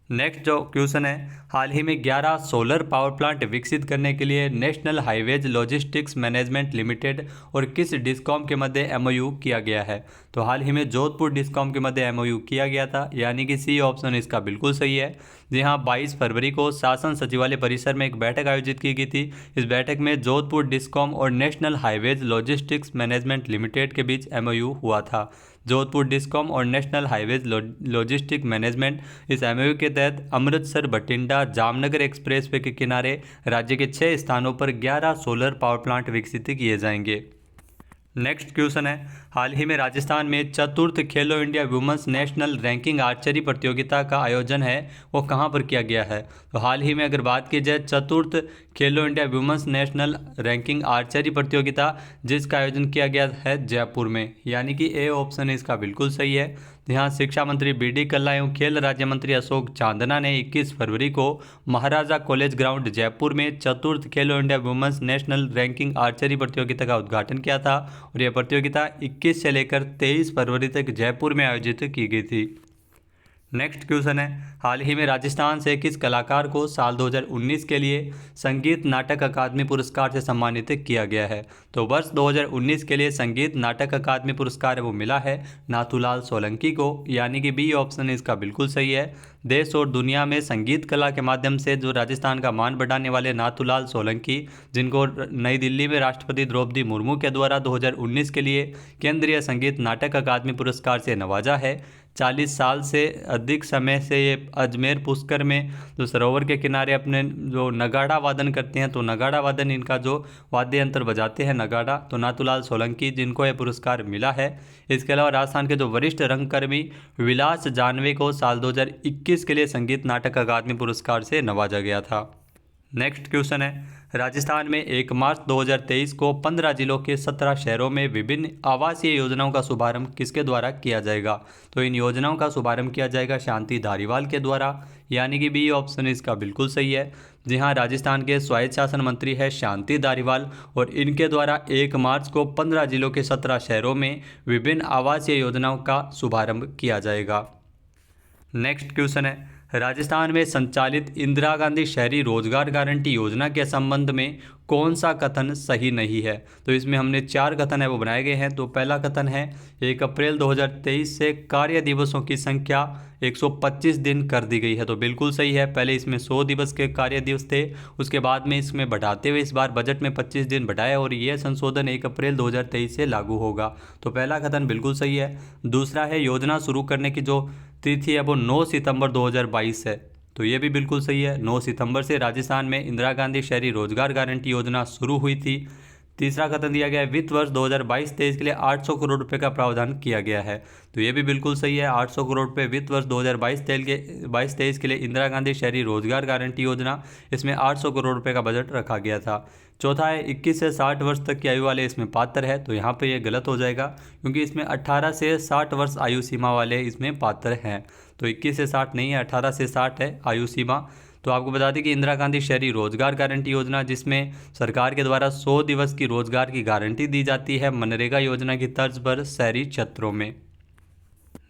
नेक्स्ट जो क्वेश्चन है, हाल ही में 11 सोलर पावर प्लांट विकसित करने के लिए national highways logistics management limited और किस डिस्कॉम के मध्य MOU किया गया है? तो हाल ही में जोधपुर डिस्कॉम के मध्य MOU किया गया था, यानी कि सी ऑप्शन इसका बिल्कुल सही है। जी हाँ, 22 फरवरी को शासन सचिवालय परिसर में एक बैठक आयोजित की गई थी। इस बैठक में जोधपुर डिस्कॉम और national highways logistics management limited के बीच MOU हुआ था। जोधपुर डिस्कॉम और नेशनल हाईवेज लॉजिस्टिक मैनेजमेंट इस MOU के तहत अमृतसर बठिंडा जामनगर एक्सप्रेसवे के किनारे राज्य के 6 स्थानों पर 11 सोलर पावर प्लांट विकसित किए जाएंगे। नेक्स्ट क्वेश्चन है, हाल ही में राजस्थान में चतुर्थ Khelo India women's national ranking archery प्रतियोगिता का आयोजन है वो कहां पर किया गया है? तो हाल ही में अगर बात की जाए चतुर्थ Khelo India women's national ranking archery प्रतियोगिता जिसका आयोजन किया गया है जयपुर में, यानी कि ए ऑप्शन इसका बिल्कुल सही है। यहाँ शिक्षा मंत्री BD कल्ला एवं खेल राज्य मंत्री अशोक चांदना ने 21 फरवरी को महाराजा कॉलेज ग्राउंड जयपुर में चतुर्थ Khelo India women's national ranking archery प्रतियोगिता का उद्घाटन किया था और यह प्रतियोगिता 21 से लेकर 23 फरवरी तक जयपुर में आयोजित की गई थी। नेक्स्ट क्वेश्चन है, हाल ही में राजस्थान से किस कलाकार को साल 2019 के लिए संगीत नाटक अकादमी पुरस्कार से सम्मानित किया गया है? तो वर्ष 2019 के लिए संगीत नाटक अकादमी पुरस्कार वो मिला है नाथूलाल सोलंकी को, यानी कि बी ऑप्शन इसका बिल्कुल सही है। देश और दुनिया में संगीत कला के माध्यम से जो राजस्थान का मान बढ़ाने वाले नाथूलाल सोलंकी, जिनको नई दिल्ली में राष्ट्रपति द्रौपदी मुर्मू के द्वारा 2019 के लिए केंद्रीय संगीत नाटक अकादमी पुरस्कार से नवाजा है। 40 साल से अधिक समय से ये अजमेर पुष्कर में जो सरोवर के किनारे अपने जो नगाड़ा वादन करते हैं, तो नगाड़ा वादन इनका जो वाद्य यंत्र बजाते हैं नगाड़ा, तो नाथूलाल सोलंकी जिनको ये पुरस्कार मिला है। इसके अलावा राजस्थान के जो वरिष्ठ रंगकर्मी विलास जानवे को साल 2021 के लिए संगीत नाटक अकादमी पुरस्कार से नवाजा गया था। नेक्स्ट क्वेश्चन है, राजस्थान में 1 मार्च 2023 को 15 जिलों के 17 शहरों में विभिन्न आवासीय योजनाओं का शुभारंभ किसके द्वारा किया जाएगा? तो इन योजनाओं का शुभारंभ किया जाएगा शांति धारीवाल के द्वारा, यानी कि बी ऑप्शन इसका बिल्कुल सही है। जी हाँ, राजस्थान के स्वायत्त शासन मंत्री है शांति धारीवाल और इनके द्वारा 1 मार्च को 15 जिलों के 17 शहरों में विभिन्न आवासीय योजनाओं का शुभारंभ किया जाएगा। नेक्स्ट क्वेश्चन है, राजस्थान में संचालित इंदिरा गांधी शहरी रोजगार गारंटी योजना के संबंध में कौन सा कथन सही नहीं है? तो इसमें हमने 4 कथन है वो बनाए गए हैं। तो पहला कथन है 1 अप्रैल 2023 से कार्य दिवसों की संख्या 125 दिन कर दी गई है, तो बिल्कुल सही है। पहले इसमें 100 दिवस के कार्य दिवस थे, उसके बाद में इसमें बढ़ाते हुए इस बार बजट में 25 दिन बढ़ाया और यह संशोधन 1 अप्रैल 2023 से लागू होगा, तो पहला कथन बिल्कुल सही है। दूसरा है योजना शुरू करने की जो तिथि है वो 9 सितंबर 2022 है, तो ये भी बिल्कुल सही है। 9 सितंबर से राजस्थान में इंदिरा गांधी शहरी रोजगार गारंटी योजना शुरू हुई थी। तीसरा कथन दिया गया है वित्त वर्ष 2022-23 के लिए 800 करोड़ रुपए का प्रावधान किया गया है, तो ये भी बिल्कुल सही है। 800 करोड़ रुपए वित्त वर्ष 2022-23 के लिए इंदिरा गांधी शहरी रोजगार गारंटी योजना, इसमें 800 करोड़ रुपए का बजट रखा गया था। चौथा है 21 से 60 वर्ष तक की आयु वाले इसमें पात्र है, तो यहाँ पे ये गलत हो जाएगा क्योंकि इसमें 18 से 60 वर्ष आयु सीमा वाले इसमें पात्र हैं, तो 21 से 60 नहीं है, 18 से 60 है आयु सीमा। तो आपको बता दें कि इंदिरा गांधी शहरी रोजगार गारंटी योजना, जिसमें सरकार के द्वारा 100 दिवस की रोजगार की गारंटी दी जाती है मनरेगा योजना की तर्ज पर शहरी क्षेत्रों में।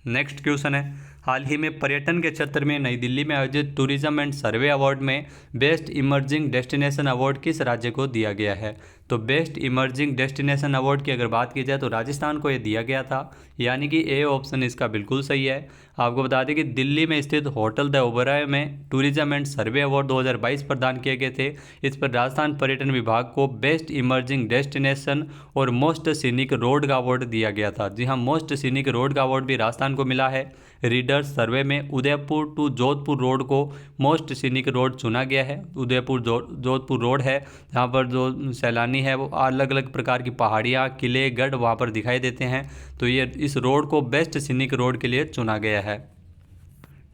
नेक्स्ट क्वेश्चन है, हाल ही में पर्यटन के क्षेत्र में नई दिल्ली में आयोजित टूरिज्म एंड सर्वे अवार्ड में बेस्ट इमर्जिंग डेस्टिनेशन अवार्ड किस राज्य को दिया गया है? तो बेस्ट इमर्जिंग डेस्टिनेशन अवार्ड की अगर बात की जाए तो राजस्थान को ये दिया गया था, यानी कि ए ऑप्शन इसका बिल्कुल सही है। आपको बता दें कि दिल्ली में स्थित होटल द ओबराय में टूरिज्म एंड सर्वे अवार्ड 2022 प्रदान किए गए थे। इस पर राजस्थान पर्यटन विभाग को बेस्ट इमर्जिंग डेस्टिनेशन और मोस्ट सीनिक रोड का अवार्ड दिया गया था। जी हाँ, मोस्ट सीनिक रोड का अवार्ड भी राजस्थान को मिला है। रीडर्स सर्वे में उदयपुर टू जोधपुर रोड को मोस्ट सीनिक रोड चुना गया है। उदयपुर जोधपुर रोड है जहाँ पर जो सैलानी है वो अलग अलग प्रकार की पहाड़ियाँ, किले, गढ़ वहाँ पर दिखाई देते हैं, तो ये इस रोड को बेस्ट सीनिक रोड के लिए चुना गया है।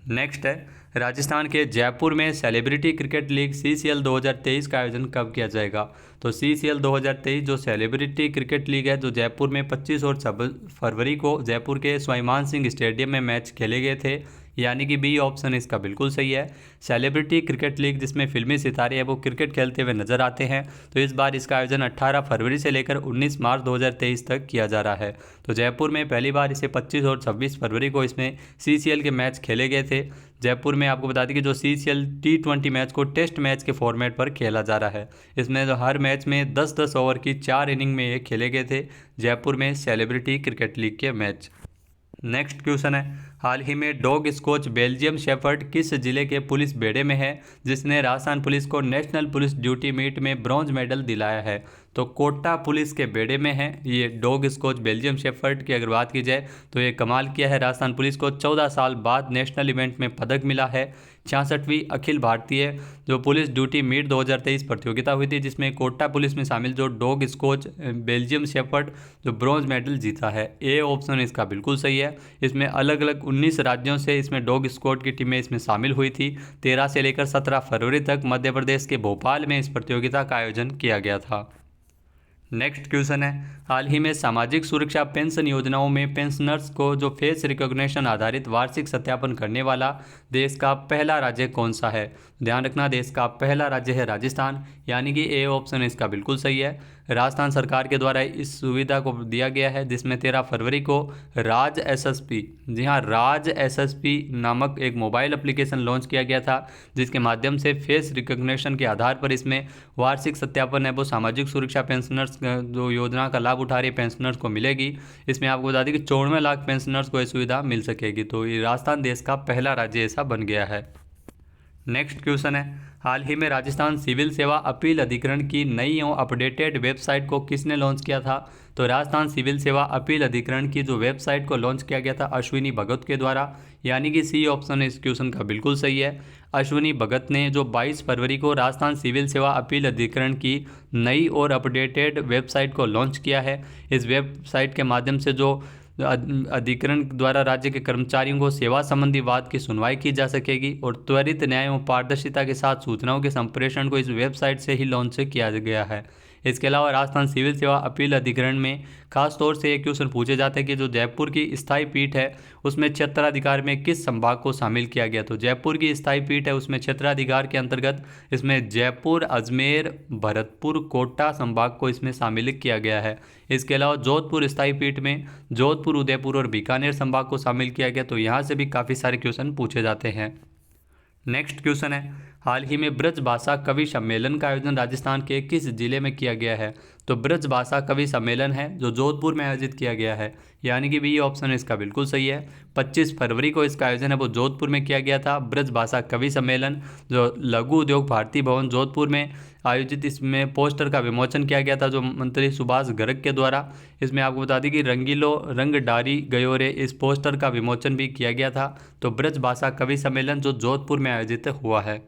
नेक्स्ट है, राजस्थान के जयपुर में सेलिब्रिटी क्रिकेट लीग CCL 2023 का आयोजन कब किया जाएगा? तो CCL 2023 जो सेलिब्रिटी क्रिकेट लीग है जो जयपुर में 25 और 26 फरवरी को जयपुर के स्वाभिमान सिंह स्टेडियम में मैच खेले गए थे, यानी कि बी ऑप्शन इसका बिल्कुल सही है। सेलिब्रिटी क्रिकेट लीग जिसमें फिल्मी सितारे हैं वो क्रिकेट खेलते हुए नजर आते हैं, तो इस बार इसका आयोजन 18 फरवरी से लेकर 19 मार्च 2023 तक किया जा रहा है। तो जयपुर में पहली बार इसे 25 और 26 फरवरी को इसमें CCL के मैच खेले गए थे। जयपुर में आपको बता दें कि जो CCL T20 मैच को टेस्ट मैच के फॉर्मेट पर खेला जा रहा है। इसमें जो हर मैच में 10-10 ओवर की 4 इनिंग में ये खेले गए थे जयपुर में सेलिब्रिटी क्रिकेट लीग के मैच। नेक्स्ट क्वेश्चन है, हाल ही में डॉग स्कॉच बेल्जियम शेफर्ड किस जिले के पुलिस बेड़े में है जिसने राजस्थान पुलिस को नेशनल पुलिस ड्यूटी मीट में ब्रॉन्ज मेडल दिलाया है? तो कोटा पुलिस के बेड़े में है ये डॉग स्कॉच बेल्जियम शेफर्ड की अगर बात की जाए तो ये कमाल किया है। राजस्थान पुलिस को 14 साल बाद नेशनल इवेंट में पदक मिला है। 66वीं अखिल भारतीय जो पुलिस ड्यूटी मीट 2023 प्रतियोगिता हुई थी जिसमें कोटा पुलिस में शामिल जो डॉग स्कॉच बेल्जियम शेफर्ड जो ब्रॉन्ज मेडल जीता है। ए ऑप्शन इसका बिल्कुल सही है। इसमें अलग अलग 19 राज्यों से इसमें डॉग स्क्वाड की टीमें इसमें शामिल हुई थी। 13 से लेकर 17 फरवरी तक मध्य प्रदेश के भोपाल में इस प्रतियोगिता का आयोजन किया गया था। नेक्स्ट क्वेश्चन है, हाल ही में सामाजिक सुरक्षा पेंशन योजनाओं में पेंशनर्स को जो फेस रिकॉग्निशन आधारित वार्षिक सत्यापन करने वाला देश का पहला राज्य कौन सा है? ध्यान रखना, देश का पहला राज्य है राजस्थान, यानी कि ए ऑप्शन इसका बिल्कुल सही है। राजस्थान सरकार के द्वारा इस सुविधा को दिया गया है, जिसमें 13 फरवरी को राज एसएसपी, जी हाँ राज एसएसपी नामक एक मोबाइल एप्लीकेशन लॉन्च किया गया था, जिसके माध्यम से फेस रिकॉग्निशन के आधार पर इसमें वार्षिक सत्यापन है वो सामाजिक सुरक्षा पेंशनर्स जो योजना का लाभ उठा रहे पेंशनर्स को मिलेगी। इसमें आपको बता दें कि 94 लाख पेंशनर्स को यह सुविधा मिल सकेगी। तो ये राजस्थान देश का पहला राज्य ऐसा बन गया है। नेक्स्ट क्वेश्चन है, हाल ही में राजस्थान सिविल सेवा अपील अधिकरण की नई और अपडेटेड वेबसाइट को किसने लॉन्च किया था? तो राजस्थान सिविल सेवा अपील अधिकरण की जो वेबसाइट को लॉन्च किया गया था अश्विनी भगत के द्वारा, यानी कि सी ऑप्शन इस क्वेश्चन का बिल्कुल सही है। अश्विनी भगत ने जो 22 फरवरी को राजस्थान सिविल सेवा अपील अधिकरण की नई और अपडेटेड वेबसाइट को लॉन्च किया है। इस वेबसाइट के माध्यम से जो अधिकरण द्वारा राज्य के कर्मचारियों को सेवा संबंधी वाद की सुनवाई की जा सकेगी और त्वरित न्याय एवं पारदर्शिता के साथ सूचनाओं के संप्रेषण को इस वेबसाइट से ही लॉन्च किया गया है। इसके अलावा राजस्थान सिविल सेवा अपील अधिकरण में खास तौर से एक क्वेश्चन पूछे जाते हैं कि जो जयपुर की स्थायी पीठ है उसमें क्षेत्राधिकार में किस संभाग को शामिल किया गया? तो जयपुर की स्थायी पीठ है उसमें क्षेत्राधिकार के अंतर्गत इसमें जयपुर, अजमेर, भरतपुर, कोटा संभाग को इसमें शामिल किया गया है। इसके अलावा जोधपुर स्थायी पीठ में जोधपुर, उदयपुर और बीकानेर संभाग को शामिल किया गया। तो यहाँ से भी काफ़ी सारे क्वेश्चन पूछे जाते हैं। नेक्स्ट क्वेश्चन है, हाल ही में ब्रज भाषा कवि सम्मेलन का आयोजन राजस्थान के किस जिले में किया गया है? तो ब्रज भाषा कवि सम्मेलन है जो जोधपुर में आयोजित किया गया है, यानी कि बी ऑप्शन इसका बिल्कुल सही है। 25 फरवरी को इसका आयोजन है वो जोधपुर में किया गया था। ब्रज भाषा कवि सम्मेलन जो लघु उद्योग भारती भवन जोधपुर में आयोजित, इसमें पोस्टर का विमोचन किया गया था जो मंत्री सुभाष गर्ग के द्वारा। इसमें आपको बता दें कि रंगीलो रंग डारी गयो रे इस पोस्टर का विमोचन भी किया गया था। तो ब्रज भाषा कवि सम्मेलन जो जोधपुर में आयोजित हुआ है।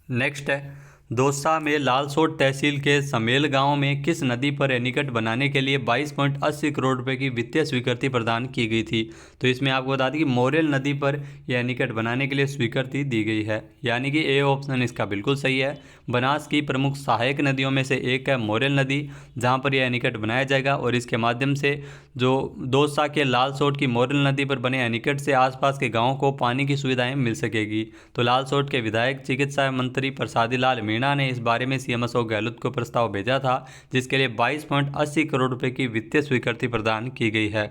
नेक्स्ट है, दौसा में लालसोट तहसील के समेल गांव में किस नदी पर एनीकट बनाने के लिए 22.80 करोड़ रुपए की वित्तीय स्वीकृति प्रदान की गई थी? तो इसमें आपको बता दें कि मोरेल नदी पर यह एनीकट बनाने के लिए स्वीकृति दी गई है, यानी कि ए ऑप्शन इसका बिल्कुल सही है। बनास की प्रमुख सहायक नदियों में से एक है मोरेल नदी, जहाँ पर यह एनीकट बनाया जाएगा और इसके माध्यम से जो दौसा के लालसोट की मोरेल नदी पर बने एनीकट से आसपास के गाँवों को पानी की सुविधाएँ मिल सकेगी। तो लालसोट के विधायक चिकित्सा मंत्री प्रसादी लाल मीणा ने इस बारे में सीएम अशोक गहलोत को प्रस्ताव भेजा था, जिसके लिए 22.80 करोड़ रुपए की वित्तीय स्वीकृति प्रदान की गई है।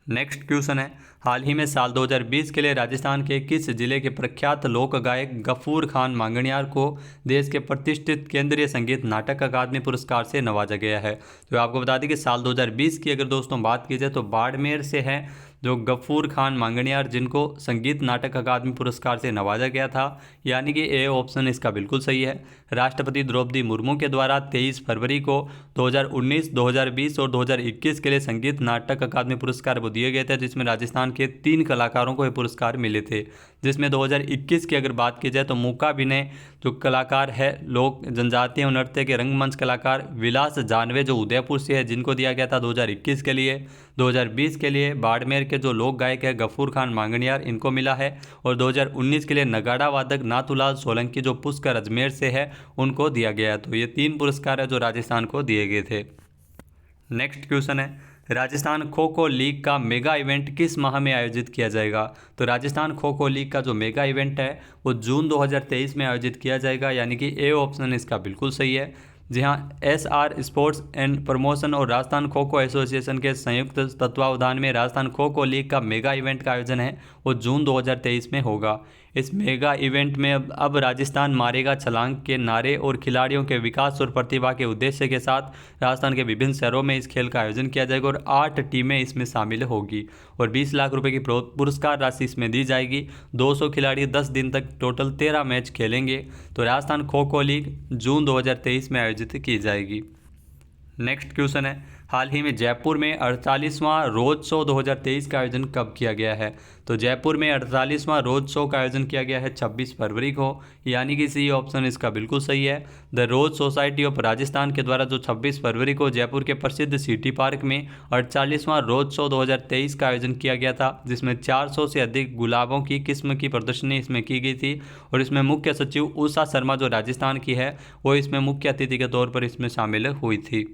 नेक्स्ट क्वेश्चन है, हाल ही में साल 2020 के लिए राजस्थान के किस जिले के प्रख्यात लोक गायक गफूर खान मांगणियार को देश के प्रतिष्ठित केंद्रीय संगीत नाटक अकादमी पुरस्कार से नवाजा गया है? तो आपको बता दें कि साल 2020 की अगर दोस्तों बात की जाए तो बाड़मेर से है जो गफूर खान मांगणियार, जिनको संगीत नाटक अकादमी पुरस्कार से नवाजा गया था, यानी कि ए ऑप्शन इसका बिल्कुल सही है। राष्ट्रपति द्रौपदी मुर्मू के द्वारा 23 फरवरी को 2019, 2020 और 2021 के लिए संगीत नाटक अकादमी पुरस्कार वो दिए गए थे, जिसमें राजस्थान के 3 कलाकारों को ये पुरस्कार मिले थे। जिसमें 2021 की अगर बात की जाए तो मूकाभिनय जो कलाकार है, लोक जनजातीय नृत्य के रंगमंच कलाकार विलास जानवे जो उदयपुर से है, जिनको दिया गया था 2021 के लिए। 2020 के लिए बाड़मेर के जो लोक गायक है गफूर खान मांगणियार, इनको मिला है। और 2019 के लिए नगाड़ा वादक नाथूलाल सोलंकी जो पुष्कर अजमेर से है, उनको दिया गया। तो ये 3 पुरस्कार है जो राजस्थान को दिए गए थे। नेक्स्ट क्वेश्चन है, राजस्थान खो खो लीग का मेगा इवेंट किस माह में आयोजित किया जाएगा? तो राजस्थान खो खो लीग का जो मेगा इवेंट है वो जून 2023 में आयोजित किया जाएगा, यानी कि ए ऑप्शन इसका बिल्कुल सही है। जी हाँ, SR स्पोर्ट्स एंड प्रमोशन और राजस्थान खो खो एसोसिएशन के संयुक्त तत्वावधान में राजस्थान खो खो लीग का मेगा इवेंट का आयोजन है वो जून 2023 में होगा। इस मेगा इवेंट में अब राजस्थान मारेगा छलांग के नारे और खिलाड़ियों के विकास और प्रतिभा के उद्देश्य के साथ राजस्थान के विभिन्न शहरों में इस खेल का आयोजन किया जाएगा और 8 टीमें इसमें शामिल होगी और 20 लाख रुपए की पुरस्कार राशि इसमें दी जाएगी। 200 खिलाड़ी 10 दिन तक टोटल 13 मैच खेलेंगे। तो राजस्थान खो खो लीग जून 2023 में आयोजित की जाएगी। नेक्स्ट क्वेश्चन है, हाल ही में जयपुर में 48वां रोड शो 2023 का आयोजन कब किया गया है? तो जयपुर में 48वां रोड शो का आयोजन किया गया है 26 फरवरी को, यानी कि सी ऑप्शन इसका बिल्कुल सही है। The rose society of Rajasthan के द्वारा जो 26 फरवरी को जयपुर के प्रसिद्ध सिटी पार्क में 48वां रोड शो 2023 का आयोजन किया गया था, जिसमें 400 से अधिक गुलाबों की किस्म की प्रदर्शनी इसमें की गई थी और इसमें मुख्य सचिव उषा शर्मा जो राजस्थान की है वो इसमें मुख्य अतिथि के तौर पर इसमें शामिल हुई थी।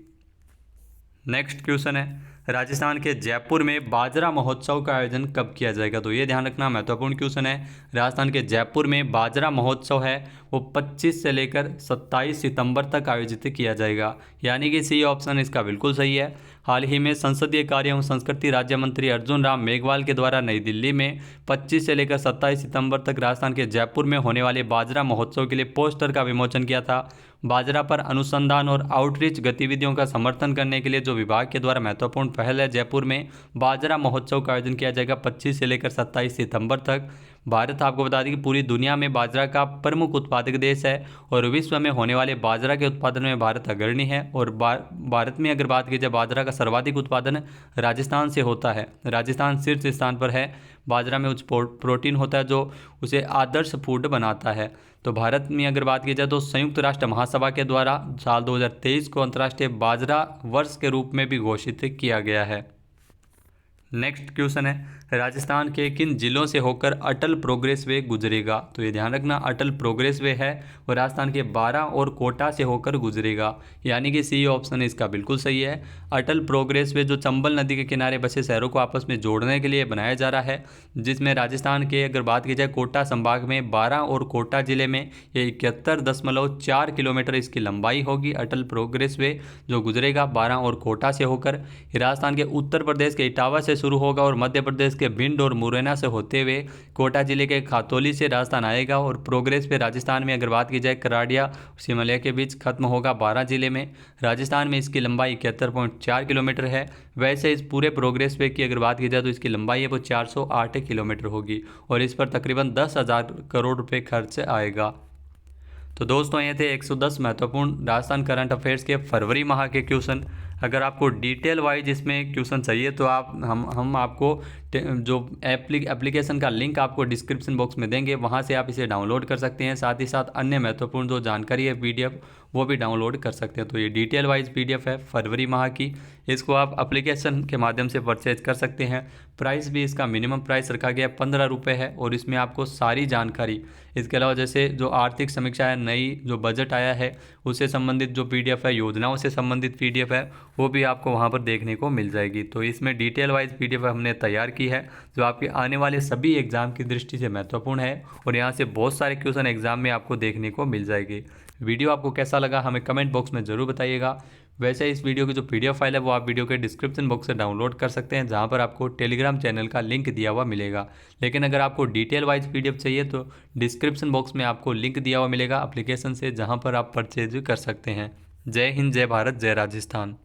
नेक्स्ट क्वेश्चन है, राजस्थान के जयपुर में बाजरा महोत्सव का आयोजन कब किया जाएगा? तो ये ध्यान रखना महत्वपूर्ण क्वेश्चन है। राजस्थान के जयपुर में बाजरा महोत्सव है वो 25 से लेकर 27 सितंबर तक आयोजित किया जाएगा, यानी कि सी ऑप्शन इसका बिल्कुल सही है। हाल ही में संसदीय कार्य एवं संस्कृति राज्य मंत्री अर्जुन राम मेघवाल के द्वारा नई दिल्ली में 25 से लेकर 27 सितंबर तक राजस्थान के जयपुर में होने वाले बाजरा महोत्सव के लिए पोस्टर का विमोचन किया था। बाजरा पर अनुसंधान और आउटरीच गतिविधियों का समर्थन करने के लिए जो विभाग के द्वारा महत्वपूर्ण पहल है, जयपुर में बाजरा महोत्सव का आयोजन किया जाएगा 25 से लेकर 27 सितंबर तक। भारत, आपको बता दें कि पूरी दुनिया में बाजरा का प्रमुख उत्पादक देश है और विश्व में होने वाले बाजरा के उत्पादन में भारत अग्रणी है। और भारत में अगर बात की जाए, बाजरा का सर्वाधिक उत्पादन राजस्थान से होता है। राजस्थान शीर्ष स्थान पर है। बाजरा में उच्च प्रोटीन होता है जो उसे आदर्श फूड बनाता है। तो भारत में अगर बात की जाए तो संयुक्त राष्ट्र महासभा के द्वारा साल 2023 को अंतर्राष्ट्रीय बाजरा वर्ष के रूप में भी घोषित किया गया है। नेक्स्ट क्वेश्चन है, राजस्थान के किन जिलों से होकर अटल प्रोग्रेस वे गुजरेगा? तो ये ध्यान रखना, अटल प्रोग्रेस वे है वो राजस्थान के बारां और कोटा से होकर गुजरेगा, यानी कि सी ऑप्शन इसका बिल्कुल सही है। अटल प्रोग्रेस वे जो चंबल नदी के किनारे बसे शहरों को आपस में जोड़ने के लिए बनाया जा रहा है, जिसमें राजस्थान के अगर बात की जाए कोटा संभाग में बारां और कोटा जिले में ये 71.4 किलोमीटर इसकी लंबाई होगी। अटल प्रोग्रेस वे जो गुजरेगा बारां और कोटा से होकर, राजस्थान के उत्तर प्रदेश के इटावा से शुरू होगा और मध्य प्रदेश के भिंड और मुरैना से होते हुए कोटा जिले के खातौली से राजस्थान आएगा। और प्रोग्रेस पे राजस्थान में अगर बात की जाए कराड़िया सिमलिया के बीच खत्म होगा बारां जिले में। राजस्थान में इसकी लंबाई 71.4 किलोमीटर है। वैसे इस पूरे प्रोग्रेस वे की अगर बात की जाए तो इसकी लंबाई है वो 408 किलोमीटर होगी और इस पर तकरीबन 10,000 करोड़ रुपये खर्च आएगा। तो दोस्तों ये थे 110 महत्वपूर्ण राजस्थान करंट अफेयर्स के फरवरी माह के क्वेश्चन। अगर आपको डिटेल वाइज इसमें क्वेश्चन चाहिए तो हम आपको जो एप्लीकेशन का लिंक आपको डिस्क्रिप्शन बॉक्स में देंगे, वहां से आप इसे डाउनलोड कर सकते हैं। साथ ही साथ अन्य महत्वपूर्ण जो जानकारी है PDF वो भी डाउनलोड कर सकते हैं। तो ये डिटेल वाइज PDF है फरवरी माह की, इसको आप एप्लीकेशन के माध्यम से परचेज कर सकते हैं। प्राइस भी इसका मिनिमम प्राइस रखा गया 15 रुपये है और इसमें आपको सारी जानकारी, इसके अलावा जैसे जो आर्थिक समीक्षा है, नई जो बजट आया है उससे संबंधित जो PDF है, योजनाओं से संबंधित PDF है, वो भी आपको वहाँ पर देखने को मिल जाएगी। तो इसमें डिटेल वाइज PDF हमने तैयार की है जो आपके आने वाले सभी एग्जाम की दृष्टि से महत्वपूर्ण है और यहाँ से बहुत सारे क्वेश्चन एग्जाम में आपको देखने को मिल जाएगी। वीडियो आपको कैसा लगा हमें कमेंट बॉक्स में ज़रूर बताइएगा। वैसे इस वीडियो की जो PDF फाइल है वो आप वीडियो के डिस्क्रिप्शन बॉक्स से डाउनलोड कर सकते हैं, जहां पर आपको टेलीग्राम चैनल का लिंक दिया हुआ मिलेगा। लेकिन अगर आपको डिटेल वाइज PDF चाहिए तो डिस्क्रिप्शन बॉक्स में आपको लिंक दिया हुआ मिलेगा एप्लीकेशन से, जहां पर आप परचेज कर सकते हैं। जय हिंद, जय भारत, जय राजस्थान।